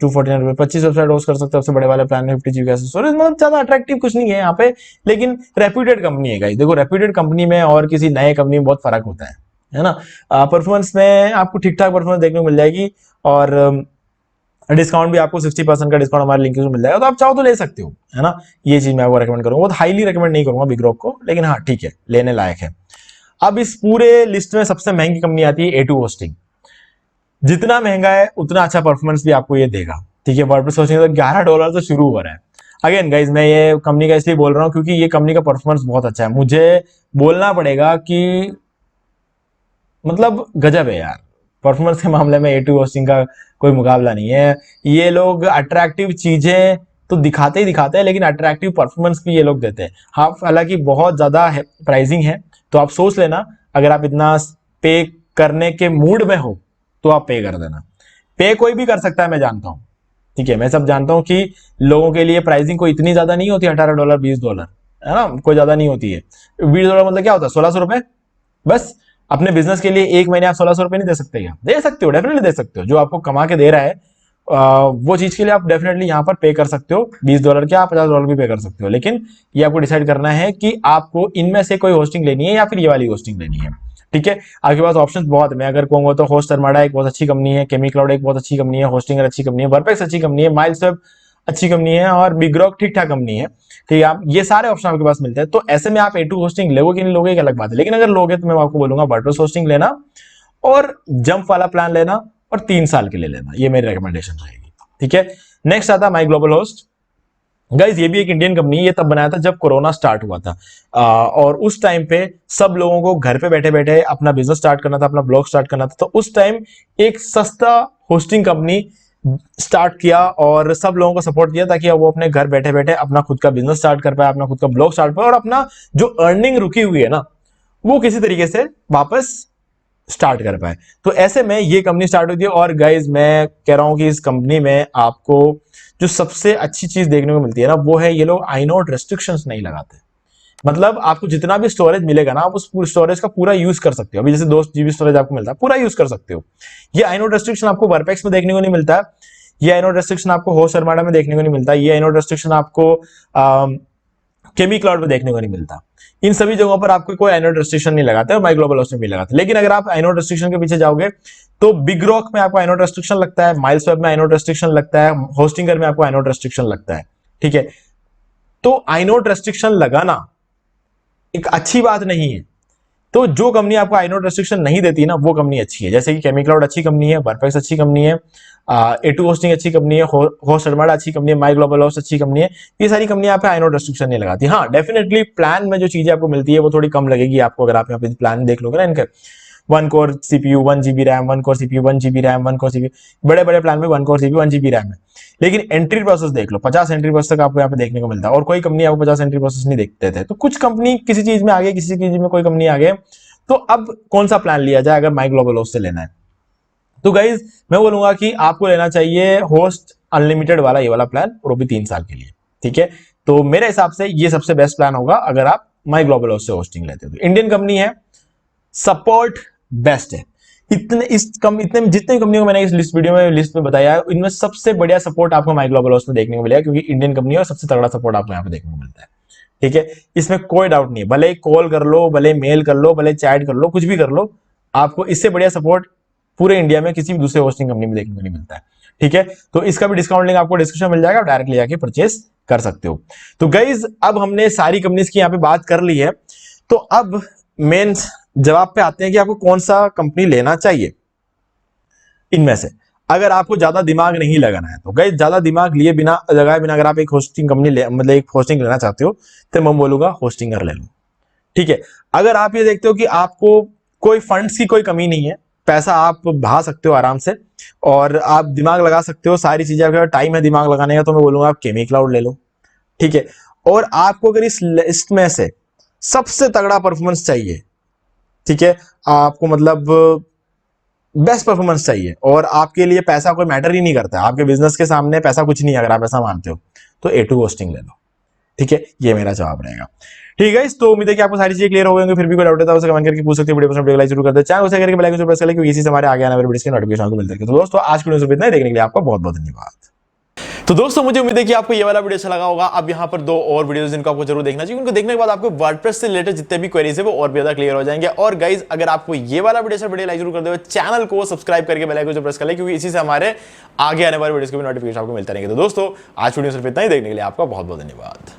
249 रुपए 25 वेबसाइट होस्ट कर सकते हो, सबसे बड़े वाले प्लान में 50 GB का स्टोरेज, मतलब ज्यादा अट्रैक्टिव कुछ नहीं है यहाँ पे। लेकिन रेप्यूटेड कंपनी है गाइस, देखो रेप्यूटेड कंपनी में और किसी नए कंपनी में बहुत फर्क होता है ना। परफॉर्मेंस में आपको ठीक ठाक परफॉर्मेंस देखने को मिल जाएगी और डिस्काउंट भी आपको 60% का डिस्काउंट हमारे लिंक में मिल जाएगा, तो आप चाहो तो ले सकते हो, है ना। ये चीज मैं आपको रेकमेंड करूंगा, बहुत हाईली रेकमेंड नहीं करूंगा बिग रॉक को, लेकिन हाँ ठीक है, लेने लायक है। अब इस पूरे लिस्ट में सबसे महंगी कंपनी आती है A2 होस्टिंग। जितना महंगा है उतना अच्छा परफॉर्मेंस भी आपको ये देगा, ठीक है। वर्डप्रेस होस्टिंग तो $11 से शुरू हो रहा है। अगेन गाइज मैं ये कंपनी का इसलिए बोल रहा हूँ क्योंकि ये कंपनी का परफॉर्मेंस बहुत अच्छा है, मुझे बोलना पड़ेगा कि मतलब गजब है यार, परफॉर्मेंस के मामले में A2 होस्टिंग का कोई मुकाबला नहीं है। ये लोग अट्रैक्टिव चीजें तो दिखाते ही दिखाते हैं, लेकिन अट्रैक्टिव परफॉर्मेंस भी ये लोग देते हैं। हाँ हालांकि बहुत ज्यादा प्राइसिंग है, तो आप सोच लेना अगर आप इतना पे करने के मूड में हो तो आप पे कर देना। पे कोई भी कर सकता है, मैं जानता हूं, ठीक है, मैं सब जानता हूं कि लोगों के लिए प्राइसिंग कोई इतनी ज्यादा नहीं होती, $18 $20, है ना, कोई ज्यादा नहीं होती है। $20 मतलब क्या होता है, ₹1600 बस। अपने बिजनेस के लिए एक महीने आप ₹1600 नहीं दे सकते क्या? दे सकते हो, डेफिनेटली दे सकते हो। जो आपको कमा के दे रहा है वो चीज के लिए आप डेफिनेटली यहाँ पर पे कर सकते हो। $20 क्या, $50 भी पे कर सकते हो। लेकिन ये आपको डिसाइड करना है कि आपको इनमें से कोई होस्टिंग लेनी है या फिर ये वाली होस्टिंग लेनी है। ठीक है, आपके पास ऑप्शंस बहुत है। मैं अगर कहूंगा तो होस्ट अरमाडा एक बहुत अच्छी कंपनी है, केमी क्लाउड एक बहुत अच्छी कंपनी है, होस्टिंगर अच्छी कंपनी है, वर्कपेक्स अच्छी कंपनी है, माइलस्वेब अच्छी कंपनी है और बिगरॉक ठीक ठाक कंपनी है। ठीक है, आप ये सारे ऑप्शन आपके पास मिलते हैं। तो ऐसे में आप A2 होस्टिंग लोगे कि नहीं लोगे एक अलग बात है। लेकिन अगर लोगे तो मैं आपको बोलूंगा वर्डप्रेस होस्टिंग लेना और जंप वाला प्लान लेना और 3 साल के लिए लेना, ये मेरी रिकमेंडेशन रहेगी। ठीक है, नेक्स्ट आता माई ग्लोबल होस्ट। गाइज ये भी एक इंडियन कंपनी है। ये तब बनाया था जब कोरोना स्टार्ट हुआ था और उस टाइम पे सब लोगों को घर पे बैठे बैठे अपना बिजनेस स्टार्ट करना था, अपना ब्लॉग स्टार्ट करना था। तो उस टाइम एक सस्ता होस्टिंग कंपनी स्टार्ट किया और सब लोगों को सपोर्ट किया ताकि वो अपने घर बैठे बैठे अपना खुद का बिजनेस स्टार्ट कर पाए, अपना खुद का ब्लॉग स्टार्ट कर पाए और अपना जो अर्निंग रुकी हुई है ना वो किसी तरीके से वापस स्टार्ट कर पाए। तो ऐसे में ये कंपनी स्टार्ट हुई थी। और गाइज मैं कह रहा हूं कि इस कंपनी में आपको जो सबसे अच्छी चीज देखने को मिलती है ना वो है ये लोग आइनोड रेस्ट्रिक्शंस नहीं लगाते। मतलब आपको जितना भी स्टोरेज मिलेगा ना आप उस स्टोरेज का पूरा यूज कर सकते हो। अभी जैसे 2 GB स्टोरेज आपको मिलता है पूरा यूज कर सकते हो। ये आइनोड रेस्ट्रिक्शन आपको वर्कपेक्स में देखने को नहीं मिलता है। ये आइनोड रेस्ट्रिक्शन आपको होस्ट अरमाडा में देखने को नहीं मिलता। ये आइनोड रेस्ट्रिक्शन आपको केमी क्लाउड में देखने को नहीं मिलता। इन सभी जगहों पर आपको कोई आइनोड रेस्ट्रिक्शन नहीं लगाते और माई ग्लोबल होस्ट में भी लगाते। लेकिन अगर आप आइनोड रेस्ट्रिक्शन के पीछे जाओगे तो बिगरॉक में आपको आइनोड रेस्ट्रिक्शन लगता है, माइलस्वेब में आइनोड रेस्ट्रिक्शन लगता है, होस्टिंगर में आपको आइनोड रेस्ट्रिक्शन लगता है। ठीक है, तो आइनोड रेस्ट्रिक्शन लगाना एक अच्छी बात नहीं है। तो जो कंपनी आपको आइनोड रेस्ट्रिक्शन नहीं देती ना वो कंपनी अच्छी है। जैसे कि केमी क्लाउड अच्छी कंपनी है, वर्कपेक्स अच्छी कंपनी है, A2 होस्टिंग अच्छी कंपनी है, होस्ट अरमाडा अच्छी कंपनी है, माई ग्लोबल होस्ट अच्छी कंपनी है। ये सारी कंपनी आप आइनोड रेस्ट्रिक्शन नहीं लगाती। हाँ डेफिनेटली प्लान में जो चीजें आपको मिलती है वो थोड़ी कम लगेगी आपको। अगर आप यहाँ पे प्लान देख लोगे ना इनके 1 core CPU 1 GB RAM, 1 core CPU 1 GB RAM, 1 core CPU, बड़े बड़े प्लान में 1 कोर CPU 1 GB रैम है। लेकिन एंट्री प्रोसेस देख लो, 50 एंट्री प्रोसेस तक आपको यहाँ पे देखने को मिलता है और कोई कंपनी आपको 50 एंट्री प्रोसेस नहीं देखते थे। तो कुछ कंपनी किसी चीज में आगे, किसी चीज में कोई कंपनी आगे। तो अब कौन सा प्लान लिया जाए अगर माई ग्लोबल होस्ट से लेना है? तो गाइज मैं बोलूंगा कि आपको लेना चाहिए होस्ट अनलिमिटेड वाला, ये वाला प्लान, और वो भी 3 साल के लिए। ठीक है, तो मेरे हिसाब से ये सबसे बेस्ट प्लान होगा अगर आप माई ग्लोबल होस्ट से होस्टिंग लेते हो। तो इंडियन कंपनी है, सपोर्ट बेस्ट है। इतने जितने कंपनियों को मैंने इस लिस्ट में बताया है इनमें सबसे बढ़िया सपोर्ट आपको माई ग्लोबल होस्ट में देखने को मिलेगा क्योंकि इंडियन कंपनी है और सबसे तगड़ा सपोर्ट आपको यहाँ पे देखने को मिलता है। ठीक है, इसमें कोई डाउट नहीं है। भले कॉल कर लो, भले मेल कर लो, भले चैट कर लो, कुछ भी कर लो, आपको इससे बढ़िया सपोर्ट पूरे इंडिया में किसी भी दूसरे होस्टिंग कंपनी में देखने को नहीं मिलता है। ठीक है, तो इसका भी डिस्काउंट लिंक आपको डिस्क्रिप्शन में मिल जाएगा, डायरेक्टली जाके परचेस कर सकते हो। तो गाइज अब हमने सारी कंपनीज की यहाँ पे बात कर ली है। तो अब मेन जवाब पे आते हैं कि आपको कौन सा कंपनी लेना चाहिए इनमें से। अगर आपको ज्यादा दिमाग नहीं लगाना है तो गाइस ज्यादा दिमाग लिए बिना लगाए बिना अगर आप एक होस्टिंग कंपनी मतलब एक होस्टिंग लेना चाहते हो तो मैं बोलूंगा होस्टिंगर ले लो। ठीक है, अगर आप ये देखते हो कि आपको कोई फंड्स की कोई कमी नहीं है, पैसा आप बहा सकते हो आराम से और आप दिमाग लगा सकते हो, सारी चीजें अगर टाइम है दिमाग लगाने का, तो मैं बोलूंगा आप केमी क्लाउड ले लो। ठीक है, और आपको अगर इस लिस्ट में से सबसे तगड़ा परफॉर्मेंस चाहिए, ठीक है, आपको मतलब बेस्ट परफॉर्मेंस चाहिए और आपके लिए पैसा कोई मैटर ही नहीं करता है, आपके बिजनेस के सामने पैसा कुछ नहीं है अगर आप ऐसा मानते हो, तो A2 होस्टिंग ले लो। ठीक है, ये मेरा जवाब रहेगा। ठीक है, तो उम्मीद है कि आपको सारी चीजें क्लियर हो गई। फिर भी कोई डाउट है तो उसे कमेंट करके पूछ सकते हो। वीडियो पसंद लाइक जरूर कर दे, चैनल को शेयर करके बेल आइकन प्रेस कर ले क्योंकि इसी से हमारे आगे आने वाले वीडियोस के नोटिफिकेशन आपको मिलते रहेंगे। तो दोस्तों आज की वीडियो इतना ही, देखने के लिए आपका बहुत बहुत धन्यवाद। तो दोस्तों मुझे उम्मीद है कि आपको ये वाला वीडियो अच्छा लगा होगा। अब यहाँ पर 2 और वीडियोस जिनको आपको जरूर देखना चाहिए, उनको देखने के बाद आपको वर्डप्रेस से रिलेटेड जितने भी क्वेरीज है वो और भी ज्यादा क्लियर हो जाएंगे। और गाइज अगर आपको ये वाला वीडियो लाइक जरूर कर दो, चैनल को सब्सक्राइब करके बेल आइकन प्रेस कर ले क्योंकि इसी से हमारे आगे आने वाले वीडियोस के भी नोटिफिकेशन आपको मिलते रहेंगे। तो दोस्तों आज वीडियो सिर्फ इतना ही, देखने के लिए आपका बहुत बहुत धन्यवाद।